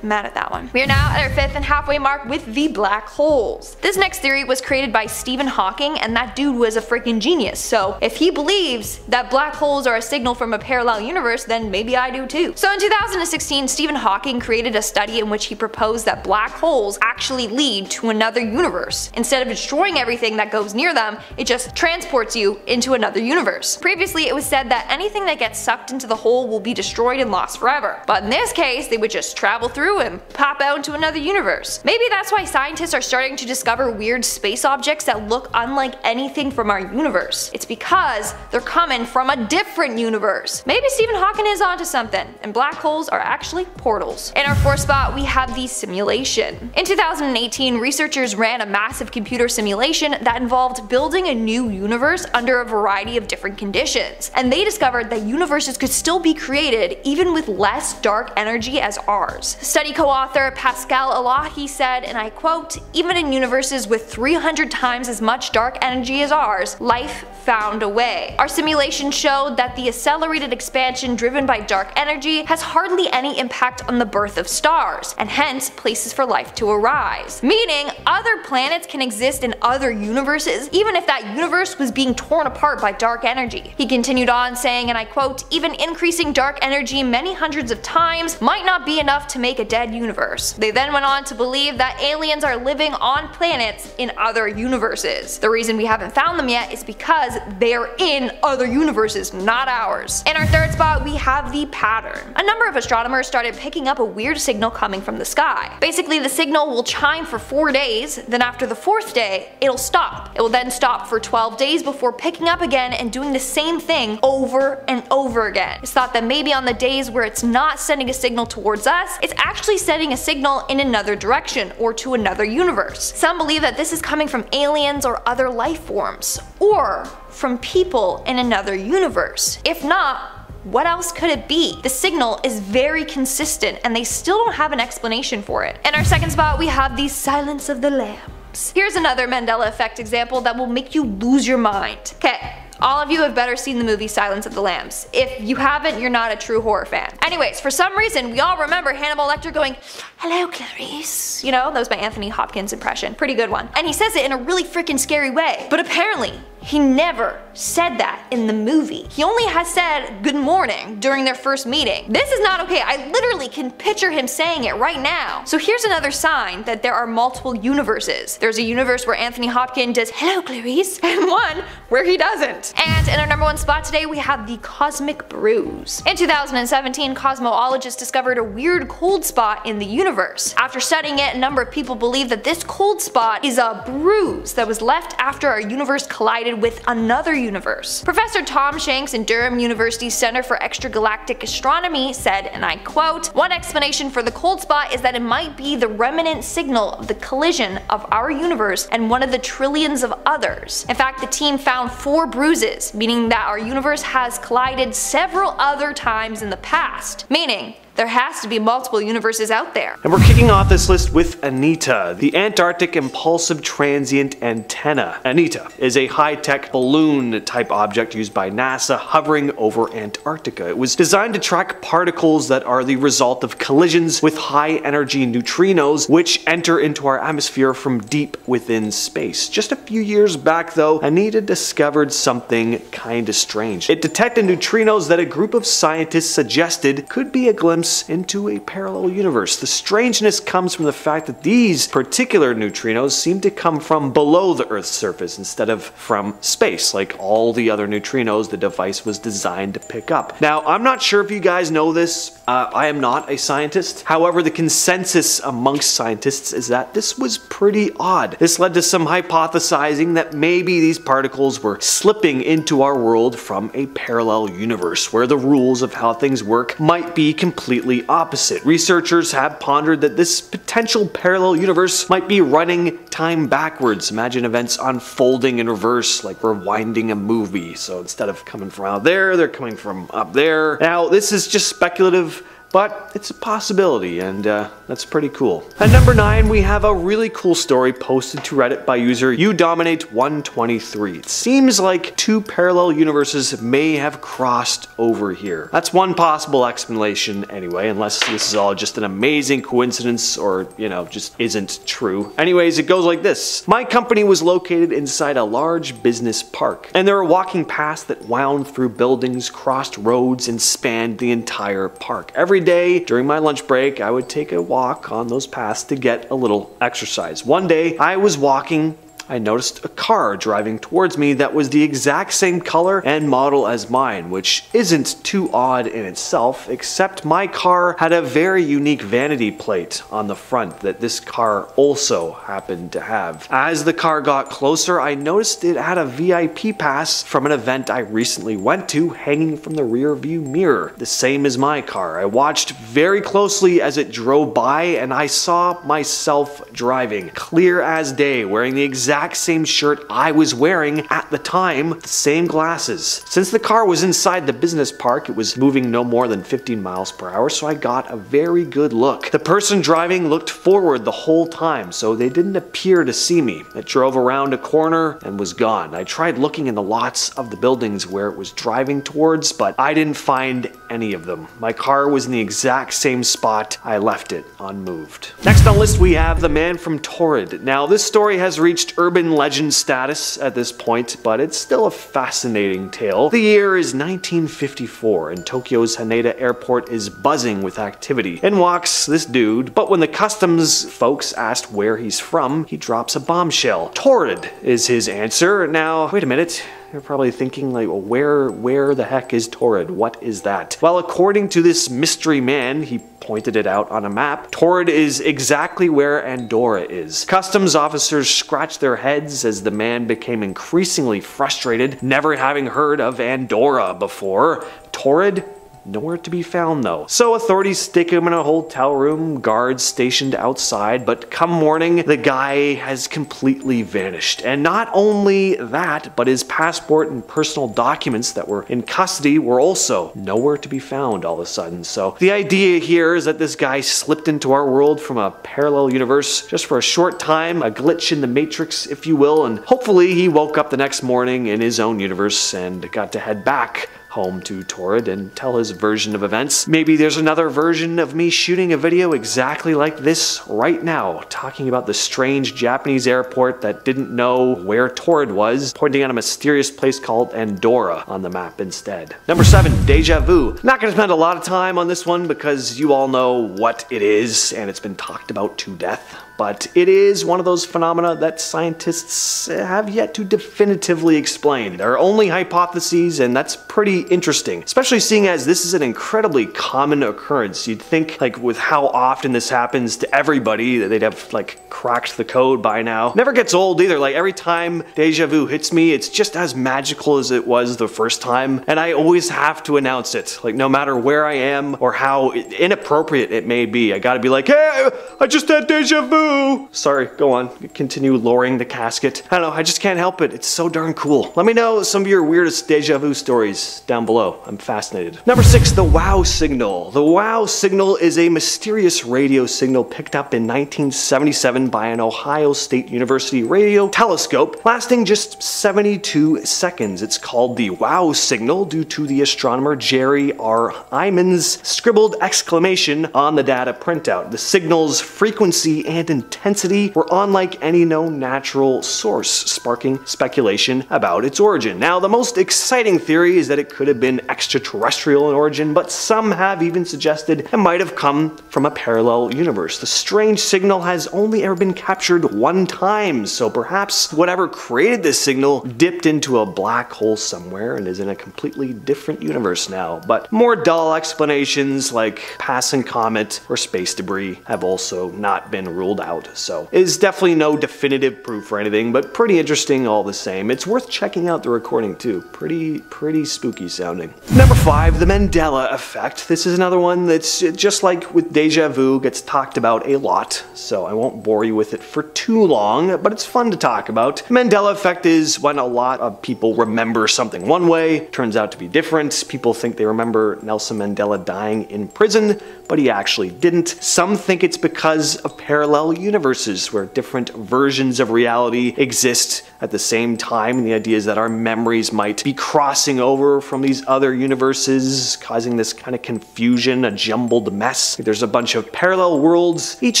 mad at that one. We are now at our 5th and halfway mark with the black holes. This next theory was created by Stephen Hawking, and that dude was a freaking genius, so if he believes that black holes are a signal from a parallel universe, then maybe I do too. So in 2016, Stephen Hawking created a study in which he proposed that black holes actually lead to another universe. Instead of destroying everything that goes near them, it just transports you into another universe. Previously, it was said that anything that gets sucked into the hole will be destroyed and lost forever, but in this case, they would just travel through and pop out into another universe. Maybe that's why scientists are starting to discover weird space objects that look unlike anything from our universe. It's because they're coming from a different universe. Maybe Stephen Hawking is onto something, and black holes are actually portals. In our 4th spot, we have the simulation. In 2018, researchers ran a massive computer simulation that involved building a new universe under a variety of different conditions, and they discovered that universes could still be created even with less dark energy as ours. Study co-author Pascal Elahi said, and I quote, "Even in universes with 300 times as much dark energy as ours, life found a way. Our simulation showed that the accelerated expansion driven by dark energy has hardly any impact on the birth of stars, and hence places for life to arise. Meaning, other planets can exist in other universes, even if that universe was being torn apart by dark energy." He continued on saying, and I quote, "Even increasing dark energy many hundreds of times might not be enough to make a dead universe." They then went on to believe that aliens are living on planets in other universes. The reason we haven't found them yet is because they're in other universes, not ours. In our 3rd spot, we have the pattern. A number of astronomers started picking up a weird signal coming from the sky. Basically, the signal will chime for 4 days, then after the 4th day, it'll stop. It will then stop for 12 days before picking up again and doing the same thing over and over again. It's thought that maybe on the days where it's not sending a signal towards us, it's actually sending a signal in another direction or to another universe. Some believe that this is coming from aliens or other life forms, or from people in another universe. If not, what else could it be? The signal is very consistent and they still don't have an explanation for it. In our 2nd spot, we have the silence of the lambs. Here's another Mandela effect example that will make you lose your mind. Okay. All of you have better seen the movie Silence of the Lambs. If you haven't, you're not a true horror fan. Anyways, for some reason, we all remember Hannibal Lecter going, "Hello, Clarice." You know, that was my Anthony Hopkins impression. Pretty good one. And he says it in a really freaking scary way. But apparently, he never said that in the movie. He only has said good morning during their first meeting. This is not okay. I literally can picture him saying it right now. So here's another sign that there are multiple universes. There's a universe where Anthony Hopkins does "Hello, Clarice," and one where he doesn't. And in our number 1 spot today, we have the cosmic bruise. In 2017, cosmologists discovered a weird cold spot in the universe. After studying it, a number of people believe that this cold spot is a bruise that was left after our universe collided with another universe. Professor Tom Shanks in Durham University's Center for Extragalactic Astronomy said, and I quote, "One explanation for the cold spot is that it might be the remnant signal of the collision of our universe and one of the trillions of others." In fact, the team found 4 bruises, meaning that our universe has collided several other times in the past. Meaning, there has to be multiple universes out there.
And we're kicking off this list with ANITA, the Antarctic Impulsive Transient Antenna. ANITA is a high-tech balloon-type object used by NASA hovering over Antarctica. It was designed to track particles that are the result of collisions with high-energy neutrinos, which enter into our atmosphere from deep within space. Just a few years back, though, ANITA discovered something kinda strange. It detected neutrinos that a group of scientists suggested could be a glimpse into a parallel universe. The strangeness comes from the fact that these particular neutrinos seem to come from below the Earth's surface instead of from space, like all the other neutrinos the device was designed to pick up. Now, I'm not sure if you guys know this. I am not a scientist. However, the consensus amongst scientists is that this was pretty odd. This led to some hypothesizing that maybe these particles were slipping into our world from a parallel universe, where the rules of how things work might be completely opposite. Researchers have pondered that this potential parallel universe might be running time backwards. Imagine events unfolding in reverse, like rewinding a movie. So instead of coming from out there, they're coming from up there. Now, this is just speculative, but it's a possibility, and that's pretty cool. At number 9, we have a really cool story posted to Reddit by user udominate123. It seems like two parallel universes may have crossed over here. That's one possible explanation anyway, unless this is all just an amazing coincidence or, you know, just isn't true. Anyways, it goes like this. My company was located inside a large business park, and there were walking paths that wound through buildings, crossed roads, and spanned the entire park. Every day during my lunch break, I would take a walk on those paths to get a little exercise. One day, I was walking. I noticed a car driving towards me that was the exact same color and model as mine, which isn't too odd in itself, except my car had a very unique vanity plate on the front that this car also happened to have. As the car got closer, I noticed it had a VIP pass from an event I recently went to hanging from the rear view mirror, the same as my car. I watched very closely as it drove by, and I saw myself driving, clear as day, wearing the exact same shirt I was wearing at the time, the same glasses. Since the car was inside the business park, it was moving no more than 15 miles per hour, so I got a very good look. The person driving looked forward the whole time, so they didn't appear to see me. It drove around a corner and was gone. I tried looking in the lots of the buildings where it was driving towards, but I didn't find any of them. My car was in the exact same spot I left it, unmoved. Next on the list, we have the man from Torrid. Now, this story has reached urban legend status at this point, but it's still a fascinating tale. The year is 1954, and Tokyo's Haneda Airport is buzzing with activity. In walks this dude, but when the customs folks asked where he's from, he drops a bombshell. Torrid is his answer. Now, wait a minute. You're probably thinking, like, well, where the heck is Torrid? What is that? Well, according to this mystery man, he pointed it out on a map, Torrid is exactly where Andorra is. Customs officers scratched their heads as the man became increasingly frustrated, never having heard of Andorra before. Torrid? Nowhere to be found though. So authorities stick him in a hotel room, guards stationed outside, but come morning, the guy has completely vanished. And not only that, but his passport and personal documents that were in custody were also nowhere to be found all of a sudden. So the idea here is that this guy slipped into our world from a parallel universe just for a short time, a glitch in the matrix, if you will, and hopefully he woke up the next morning in his own universe and got to head back home to Torrid and tell his version of events. Maybe there's another version of me shooting a video exactly like this right now, talking about the strange Japanese airport that didn't know where Torrid was, pointing at a mysterious place called Andorra on the map instead. Number 7, Deja Vu. Not gonna spend a lot of time on this one because you all know what it is and it's been talked about to death. But it is one of those phenomena that scientists have yet to definitively explain. There are only hypotheses, and that's pretty interesting, especially seeing as this is an incredibly common occurrence. You'd think, like, with how often this happens to everybody, that they'd have, like, cracked the code by now. Never gets old either. Like, every time deja vu hits me, it's just as magical as it was the first time, and I always have to announce it. Like, no matter where I am or how inappropriate it may be, I gotta be like, hey, I just had deja vu! Sorry, go on. Continue lowering the casket. I don't know, I just can't help it. It's so darn cool. Let me know some of your weirdest deja vu stories down below. I'm fascinated. Number 6, the WOW signal. The WOW signal is a mysterious radio signal picked up in 1977 by an Ohio State University radio telescope, lasting just 72 seconds. It's called the WOW signal due to the astronomer Jerry R. Iman's scribbled exclamation on the data printout. The signal's frequency and intensity were unlike any known natural source, sparking speculation about its origin. Now, the most exciting theory is that it could have been extraterrestrial in origin, but some have even suggested it might have come from a parallel universe. The strange signal has only ever been captured one time, so perhaps whatever created this signal dipped into a black hole somewhere and is in a completely different universe now. But more dull explanations like passing comet or space debris have also not been ruled ruled out. So it is definitely no definitive proof or anything, but pretty interesting all the same. It's worth checking out the recording too. Pretty spooky sounding. Number 5, the Mandela effect. This is another one that's just like with deja vu, gets talked about a lot, so I won't bore you with it for too long, but it's fun to talk about. Mandela effect is when a lot of people remember something one way, turns out to be different. People think they remember Nelson Mandela dying in prison, but he actually didn't. Some think it's because of parallel universes where different versions of reality exist at the same time, and the idea is that our memories might be crossing over from these other universes, causing this kind of confusion, a jumbled mess. There's a bunch of parallel worlds, each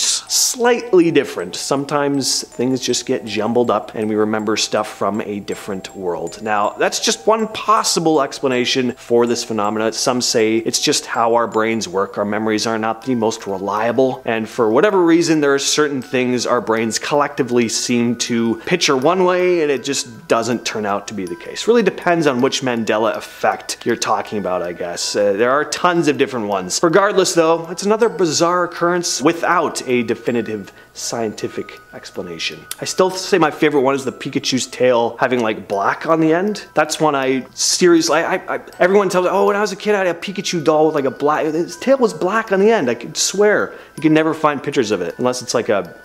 slightly different. Sometimes things just get jumbled up and we remember stuff from a different world. Now, that's just one possible explanation for this phenomena. Some say it's just how our brains work. Our memories are not the most reliable, and for whatever reason, there are certain things our brains collectively seem to picture one way, and it just doesn't turn out to be the case. Really depends on which Mandela effect you're talking about, I guess. There are tons of different ones. Regardless though, it's another bizarre occurrence without a definitive scientific explanation. I still say my favorite one is the Pikachu's tail having like black on the end. That's one I seriously, everyone tells me, oh, when I was a kid I had a Pikachu doll with like a black, his tail was black on the end. I could swear. You can never find pictures of it unless it's like a,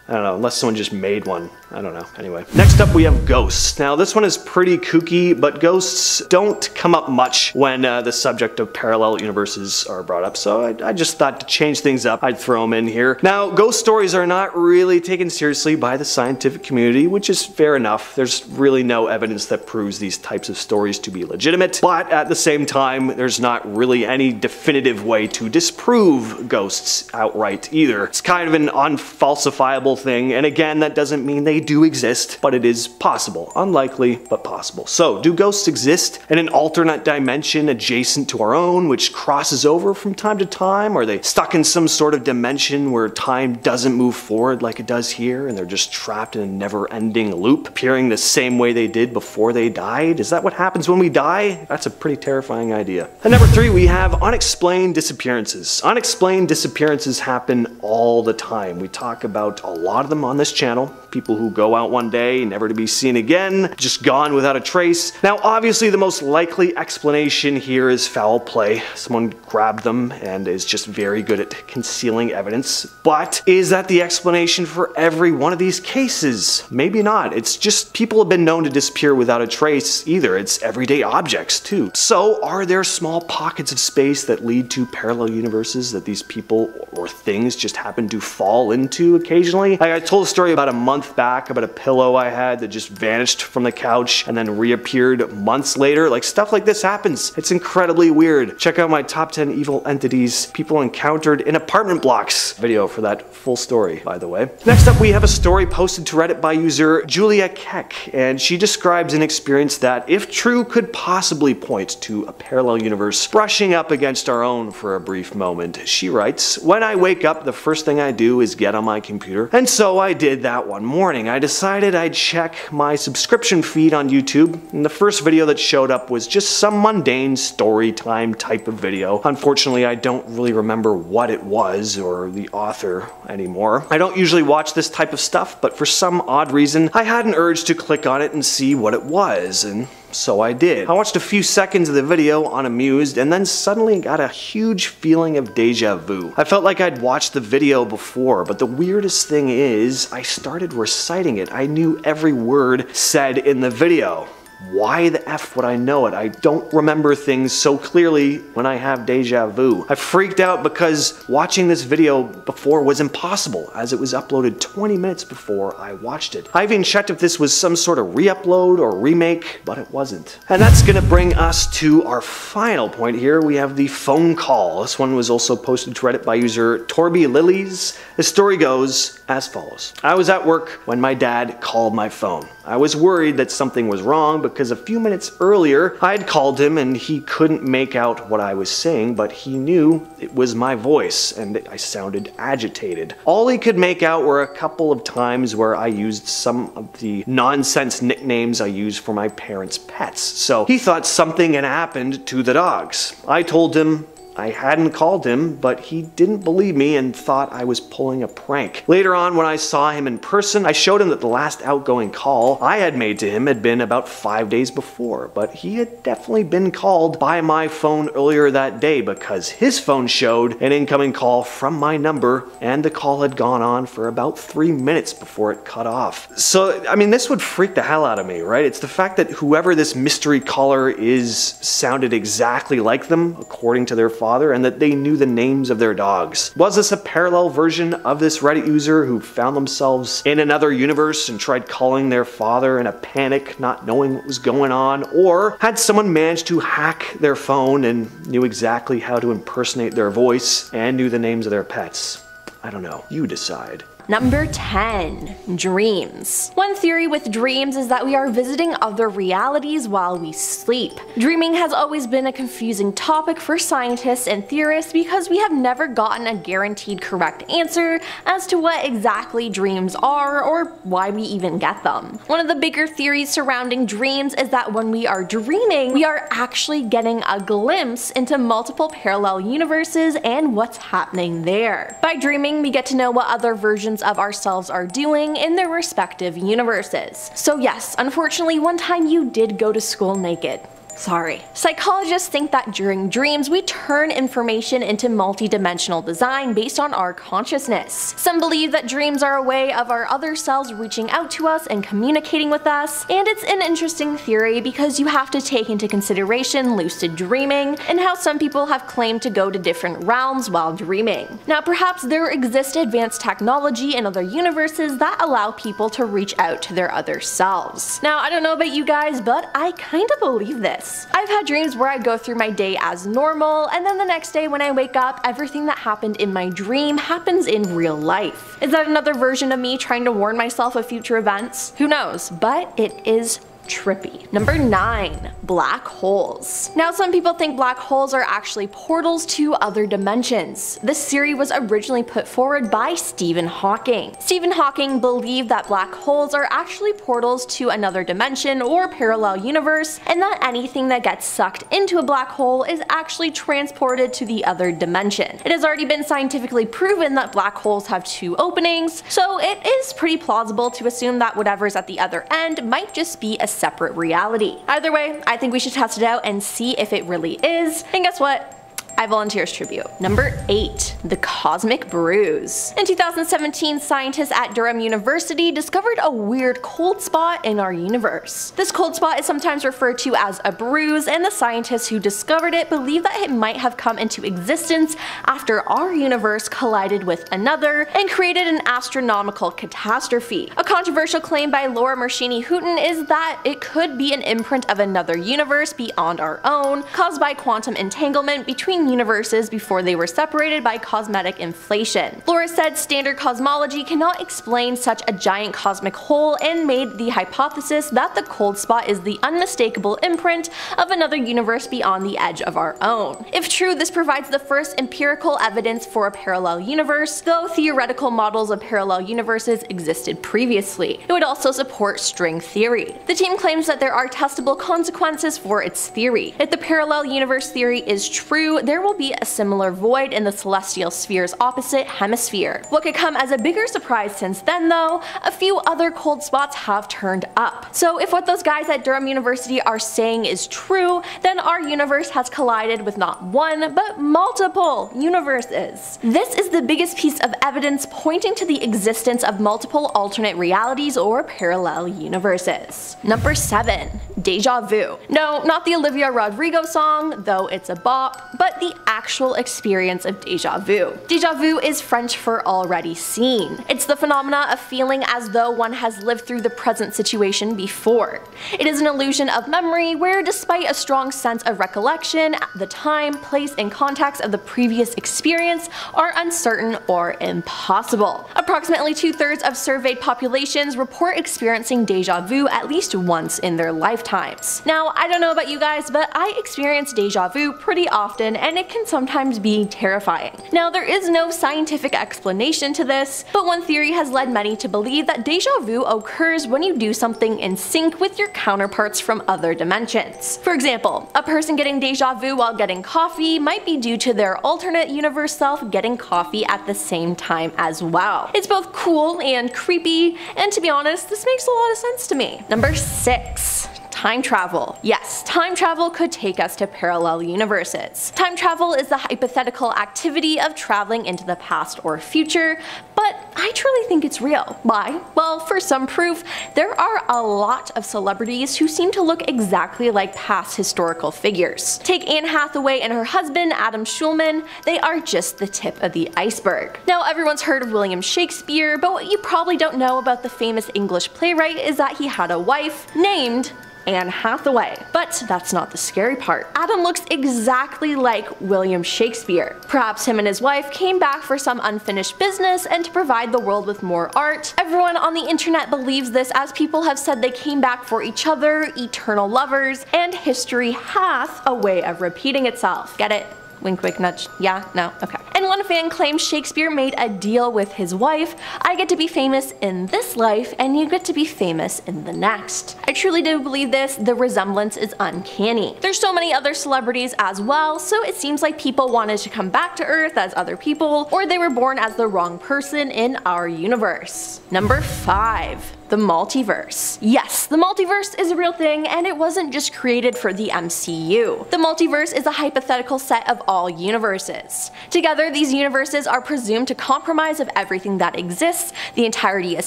I don't know, unless someone just made one. I don't know. Anyway. Next up we have ghosts. Now this one is pretty kooky, but ghosts don't come up much when the subject of parallel universes are brought up, so I just thought to change things up, I'd throw them in here. Now, ghost stories are not really taken seriously by the scientific community, which is fair enough. There's really no evidence that proves these types of stories to be legitimate, but at the same time, there's not really any definitive way to disprove ghosts outright either. It's kind of an unfalsifiable thing, and again, that doesn't mean they do exist, but it is possible. Unlikely, but possible. So, do ghosts exist in an alternate dimension adjacent to our own, which crosses over from time to time? Are they stuck in some sort of dimension where time doesn't move forward like it does here, and they're just trapped in a never-ending loop, appearing the same way they did before they died? Is that what happens when we die? That's a pretty terrifying idea. And number 3, we have unexplained disappearances. Unexplained disappearances happen all the time. We talk about a lot of them on this channel. People who go out one day, never to be seen again, just gone without a trace. Now, obviously, the most likely explanation here is foul play. Someone grabbed them and is just very good at concealing evidence. But is that the explanation for every one of these cases? Maybe not. It's just people have been known to disappear without a trace either. It's everyday objects too. So, are there small pockets of space that lead to parallel universes that these people or things just happen to fall into occasionally? Like I told a story about a month back about a pillow I had that just vanished from the couch and then reappeared months later. Like, stuff like this happens. It's incredibly weird. Check out my top 10 evil entities people encountered in apartment blocks video for that full story, by the way. Next up, we have a story posted to Reddit by user Julia Keck, and she describes an experience that, if true, could possibly point to a parallel universe brushing up against our own for a brief moment. She writes, "When I wake up, the first thing I do is get on my computer, and so I did that one morning. I decided I'd check my subscription feed on YouTube, and the first video that showed up was just some mundane story time type of video. Unfortunately, I don't really remember what it was or the author anymore. I don't usually watch this type of stuff, but for some odd reason, I had an urge to click on it and see what it was, and so I did. I watched a few seconds of the video unamused and then suddenly got a huge feeling of deja vu. I felt like I'd watched the video before, but the weirdest thing is I started reciting it. I knew every word said in the video. Why the F would I know it? I don't remember things so clearly when I have deja vu. I freaked out because watching this video before was impossible, as it was uploaded 20 minutes before I watched it. I even checked if this was some sort of re-upload or remake, but it wasn't. And that's gonna bring us to our final point here. We have the phone call. This one was also posted to Reddit by user Torby Lilies. The story goes as follows. I was at work when my dad called my phone. I was worried that something was wrong because a few minutes earlier I had called him and he couldn't make out what I was saying, but he knew it was my voice and I sounded agitated. All he could make out were a couple of times where I used some of the nonsense nicknames I use for my parents' pets. So he thought something had happened to the dogs. I told him I hadn't called him, but he didn't believe me and thought I was pulling a prank. Later on, when I saw him in person, I showed him that the last outgoing call I had made to him had been about 5 days before, but he had definitely been called by my phone earlier that day because his phone showed an incoming call from my number, and the call had gone on for about 3 minutes before it cut off. So, I mean, this would freak the hell out of me, right? It's the fact that whoever this mystery caller is sounded exactly like them, according to their father, and that they knew the names of their dogs. Was this a parallel version of this Reddit user who found themselves in another universe and tried calling their father in a panic, not knowing what was going on? Or had someone managed to hack their phone and knew exactly how to impersonate their voice and knew the names of their pets? I don't know. You decide.
Number 10. Dreams. One theory with dreams is that we are visiting other realities while we sleep. Dreaming has always been a confusing topic for scientists and theorists because we have never gotten a guaranteed correct answer as to what exactly dreams are or why we even get them. One of the bigger theories surrounding dreams is that when we are dreaming, we are actually getting a glimpse into multiple parallel universes and what's happening there. By dreaming, we get to know what other versions of ourselves are doing in their respective universes. So yes, unfortunately, one time you did go to school naked. Sorry. Psychologists think that during dreams we turn information into multi-dimensional design based on our consciousness. Some believe that dreams are a way of our other selves reaching out to us and communicating with us, and it's an interesting theory because you have to take into consideration lucid dreaming and how some people have claimed to go to different realms while dreaming. Now perhaps there exists advanced technology in other universes that allow people to reach out to their other selves. Now I don't know about you guys, but I kinda believe this. I've had dreams where I go through my day as normal, and then the next day when I wake up, everything that happened in my dream happens in real life. Is that another version of me trying to warn myself of future events? Who knows, but it is trippy. Number 9. Black holes. Now some people think black holes are actually portals to other dimensions. This theory was originally put forward by Stephen Hawking. Stephen Hawking believed that black holes are actually portals to another dimension or parallel universe, and that anything that gets sucked into a black hole is actually transported to the other dimension. It has already been scientifically proven that black holes have 2 openings, so it is pretty plausible to assume that whatever's at the other end might just be a separate reality. Either way, I think we should test it out and see if it really is, and guess what? I volunteer as tribute. Number 8. The Cosmic Bruise. In 2017, scientists at Durham University discovered a weird cold spot in our universe. This cold spot is sometimes referred to as a bruise, and the scientists who discovered it believe that it might have come into existence after our universe collided with another and created an astronomical catastrophe. A controversial claim by Laura Mershini-Houghton is that it could be an imprint of another universe beyond our own, caused by quantum entanglement between universes before they were separated by cosmetic inflation. Laura said standard cosmology cannot explain such a giant cosmic hole and made the hypothesis that the cold spot is the unmistakable imprint of another universe beyond the edge of our own. If true, this provides the first empirical evidence for a parallel universe, though theoretical models of parallel universes existed previously. It would also support string theory. The team claims that there are testable consequences for its theory. If the parallel universe theory is true, there will be a similar void in the celestial sphere's opposite hemisphere. What could come as a bigger surprise since then though, a few other cold spots have turned up. So if what those guys at Durham University are saying is true, then our universe has collided with not one, but multiple universes. This is the biggest piece of evidence pointing to the existence of multiple alternate realities or parallel universes. Number 7. Deja vu. No, not the Olivia Rodrigo song, though it's a bop, but the actual experience of deja vu. Deja vu is French for already seen. It's the phenomena of feeling as though one has lived through the present situation before. It is an illusion of memory where, despite a strong sense of recollection, the time, place, and context of the previous experience are uncertain or impossible. Approximately 2/3 of surveyed populations report experiencing deja vu at least once in their lifetimes. Now, I don't know about you guys, but I experience deja vu pretty often, and and it can sometimes be terrifying. Now, there is no scientific explanation to this, but one theory has led many to believe that deja vu occurs when you do something in sync with your counterparts from other dimensions. For example, a person getting deja vu while getting coffee might be due to their alternate universe self getting coffee at the same time as well. It's both cool and creepy, and to be honest, this makes a lot of sense to me. Number 6. Time travel. Yes, time travel could take us to parallel universes. Time travel is the hypothetical activity of traveling into the past or future, but I truly think it's real. Why? Well, for some proof, there are a lot of celebrities who seem to look exactly like past historical figures. Take Anne Hathaway and her husband, Adam Schulman. They are just the tip of the iceberg. Now, everyone's heard of William Shakespeare, but what you probably don't know about the famous English playwright is that he had a wife named Anne Hathaway. But that's not the scary part. Adam looks exactly like William Shakespeare. Perhaps him and his wife came back for some unfinished business and to provide the world with more art. Everyone on the internet believes this, as people have said they came back for each other, eternal lovers, and history hath a way of repeating itself. Get it? Wink, wink, nudge. Yeah? No? Okay. And one fan claims Shakespeare made a deal with his wife. I get to be famous in this life, and you get to be famous in the next. I truly do believe this. The resemblance is uncanny. There's so many other celebrities as well, so it seems like people wanted to come back to Earth as other people, or they were born as the wrong person in our universe. Number 5. The multiverse. Yes, the multiverse is a real thing, and it wasn't just created for the MCU. The multiverse is a hypothetical set of all universes. Together, these universes are presumed to comprise of everything that exists, the entirety of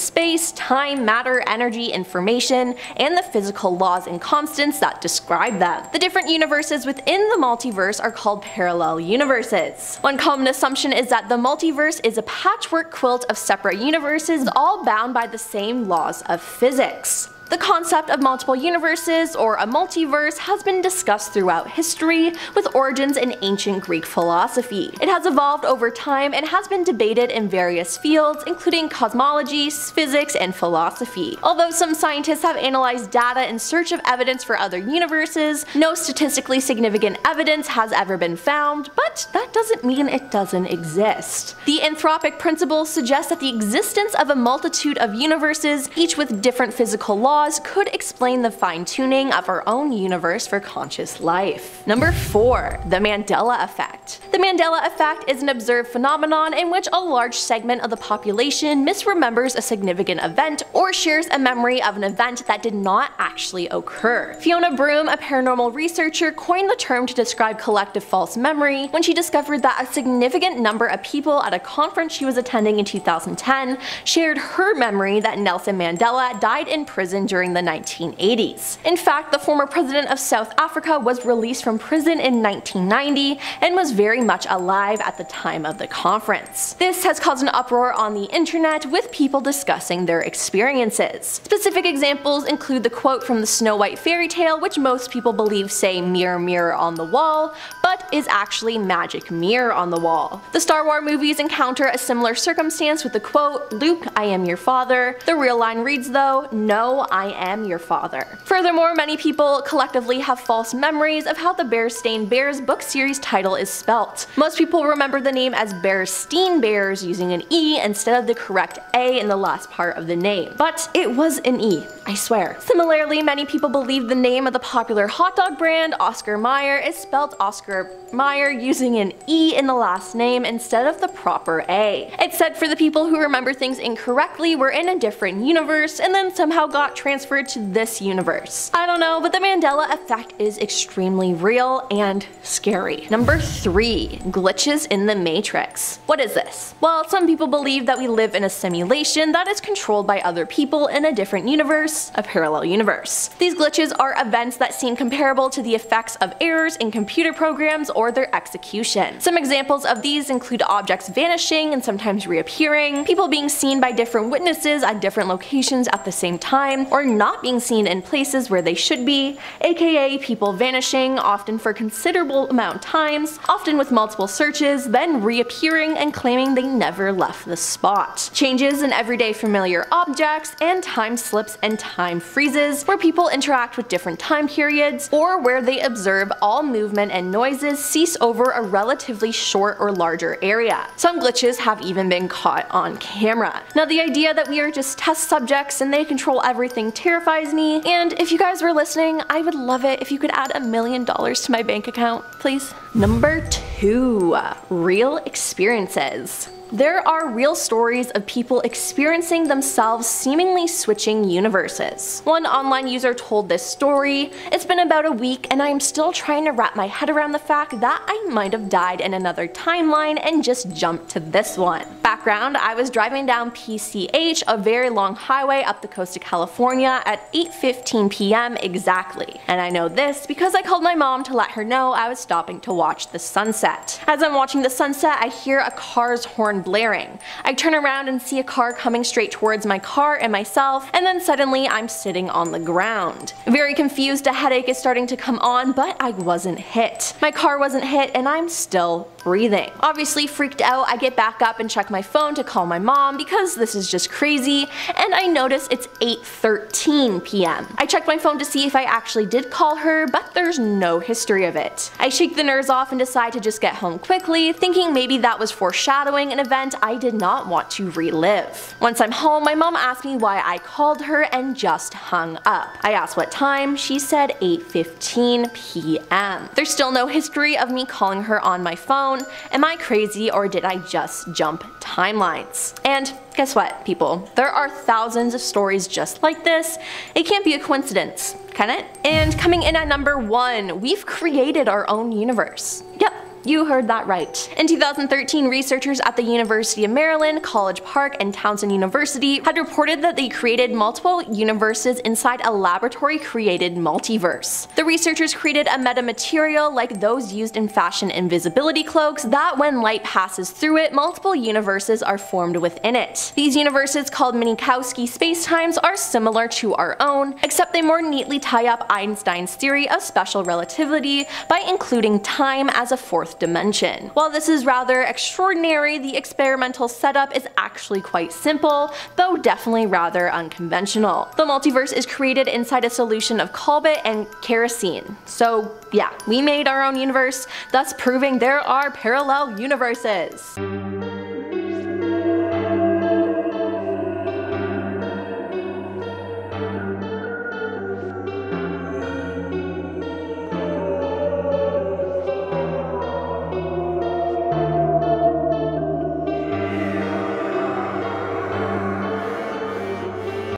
space, time, matter, energy, information, and the physical laws and constants that describe them. The different universes within the multiverse are called parallel universes. One common assumption is that the multiverse is a patchwork quilt of separate universes, all bound by the same laws of physics. The concept of multiple universes, or a multiverse, has been discussed throughout history, with origins in ancient Greek philosophy. It has evolved over time and has been debated in various fields, including cosmology, physics, and philosophy. Although some scientists have analyzed data in search of evidence for other universes, no statistically significant evidence has ever been found, but that doesn't mean it doesn't exist. The anthropic principle suggests that the existence of a multitude of universes, each with different physical laws, could explain the fine-tuning of our own universe for conscious life. Number 4. The Mandela effect. The Mandela effect is an observed phenomenon in which a large segment of the population misremembers a significant event or shares a memory of an event that did not actually occur. Fiona Broome, a paranormal researcher, coined the term to describe collective false memory when she discovered that a significant number of people at a conference she was attending in 2010 shared her memory that Nelson Mandela died in prison during the 1980s. In fact, the former president of South Africa was released from prison in 1990 and was very much alive at the time of the conference. This has caused an uproar on the internet, with people discussing their experiences. Specific examples include the quote from the Snow White fairy tale, which most people believe say "mirror, mirror on the wall," but is actually "magic mirror on the wall." The Star Wars movies encounter a similar circumstance with the quote, "Luke, I am your father." The real line reads though, "No, I am your father." Furthermore, many people collectively have false memories of how the Bearstein Bears book series title is spelt. Most people remember the name as Bearstein Bears using an E instead of the correct A in the last part of the name. But it was an E, I swear. Similarly, many people believe the name of the popular hot dog brand, Oscar Mayer, is spelled Oscar Mayer using an E in the last name instead of the proper A. It's said for the people who remember things incorrectly were in a different universe and then somehow got transferred to this universe. I don't know, but the Mandela effect is extremely real and scary. Number 3. Glitches in the Matrix. What is this? Well, some people believe that we live in a simulation that is controlled by other people in a different universe, a parallel universe. These glitches are events that seem comparable to the effects of errors in computer programs or their execution. Some examples of these include objects vanishing and sometimes reappearing, people being seen by different witnesses at different locations at the same time, or not being seen in places where they should be, aka people vanishing, often for considerable amount of times, often with multiple searches, then reappearing and claiming they never left the spot. Changes in everyday familiar objects, and time slips and time freezes, where people interact with different time periods, or where they observe all movement and noise noises cease over a relatively short or larger area. Some glitches have even been caught on camera. Now the idea that we are just test subjects and they control everything terrifies me, and if you guys were listening, I would love it if you could add $1 million to my bank account, please. Number 2. Real experiences. There are real stories of people experiencing themselves seemingly switching universes. One online user told this story. It's been about a week and I am still trying to wrap my head around the fact that I might have died in another timeline and just jumped to this one. Background: I was driving down PCH, a very long highway up the coast of California, at 8:15 p.m. exactly. And I know this because I called my mom to let her know I was stopping to watch the sunset. As I'm watching the sunset, I hear a car's horn blaring. I turn around and see a car coming straight towards my car and myself, and then suddenly I'm sitting on the ground. Very confused, a headache is starting to come on, but I wasn't hit. My car wasn't hit and I'm still breathing. Obviously freaked out, I get back up and check my phone to call my mom because this is just crazy, and I notice it's 8:13 p.m. I check my phone to see if I actually did call her, but there's no history of it. I shake the nerves off and decide to just get home quickly, thinking maybe that was foreshadowing an event I did not want to relive. Once I'm home, my mom asked me why I called her and just hung up. I asked what time, she said 8:15 p.m. There's still no history of me calling her on my phone. Am I crazy or did I just jump timelines? And guess what, people? There are thousands of stories just like this. It can't be a coincidence, can it? And coming in at number 1, we've created our own universe. Yep. You heard that right. In 2013, researchers at the University of Maryland, College Park, and Towson University had reported that they created multiple universes inside a laboratory-created multiverse. The researchers created a metamaterial like those used in fashion invisibility cloaks that when light passes through it, multiple universes are formed within it. These universes, called Minkowski spacetimes, are similar to our own, except they more neatly tie up Einstein's theory of special relativity by including time as a fourth dimension. While this is rather extraordinary, the experimental setup is actually quite simple, though definitely rather unconventional. The multiverse is created inside a solution of Colbit and kerosene. So yeah, we made our own universe, thus proving there are parallel universes.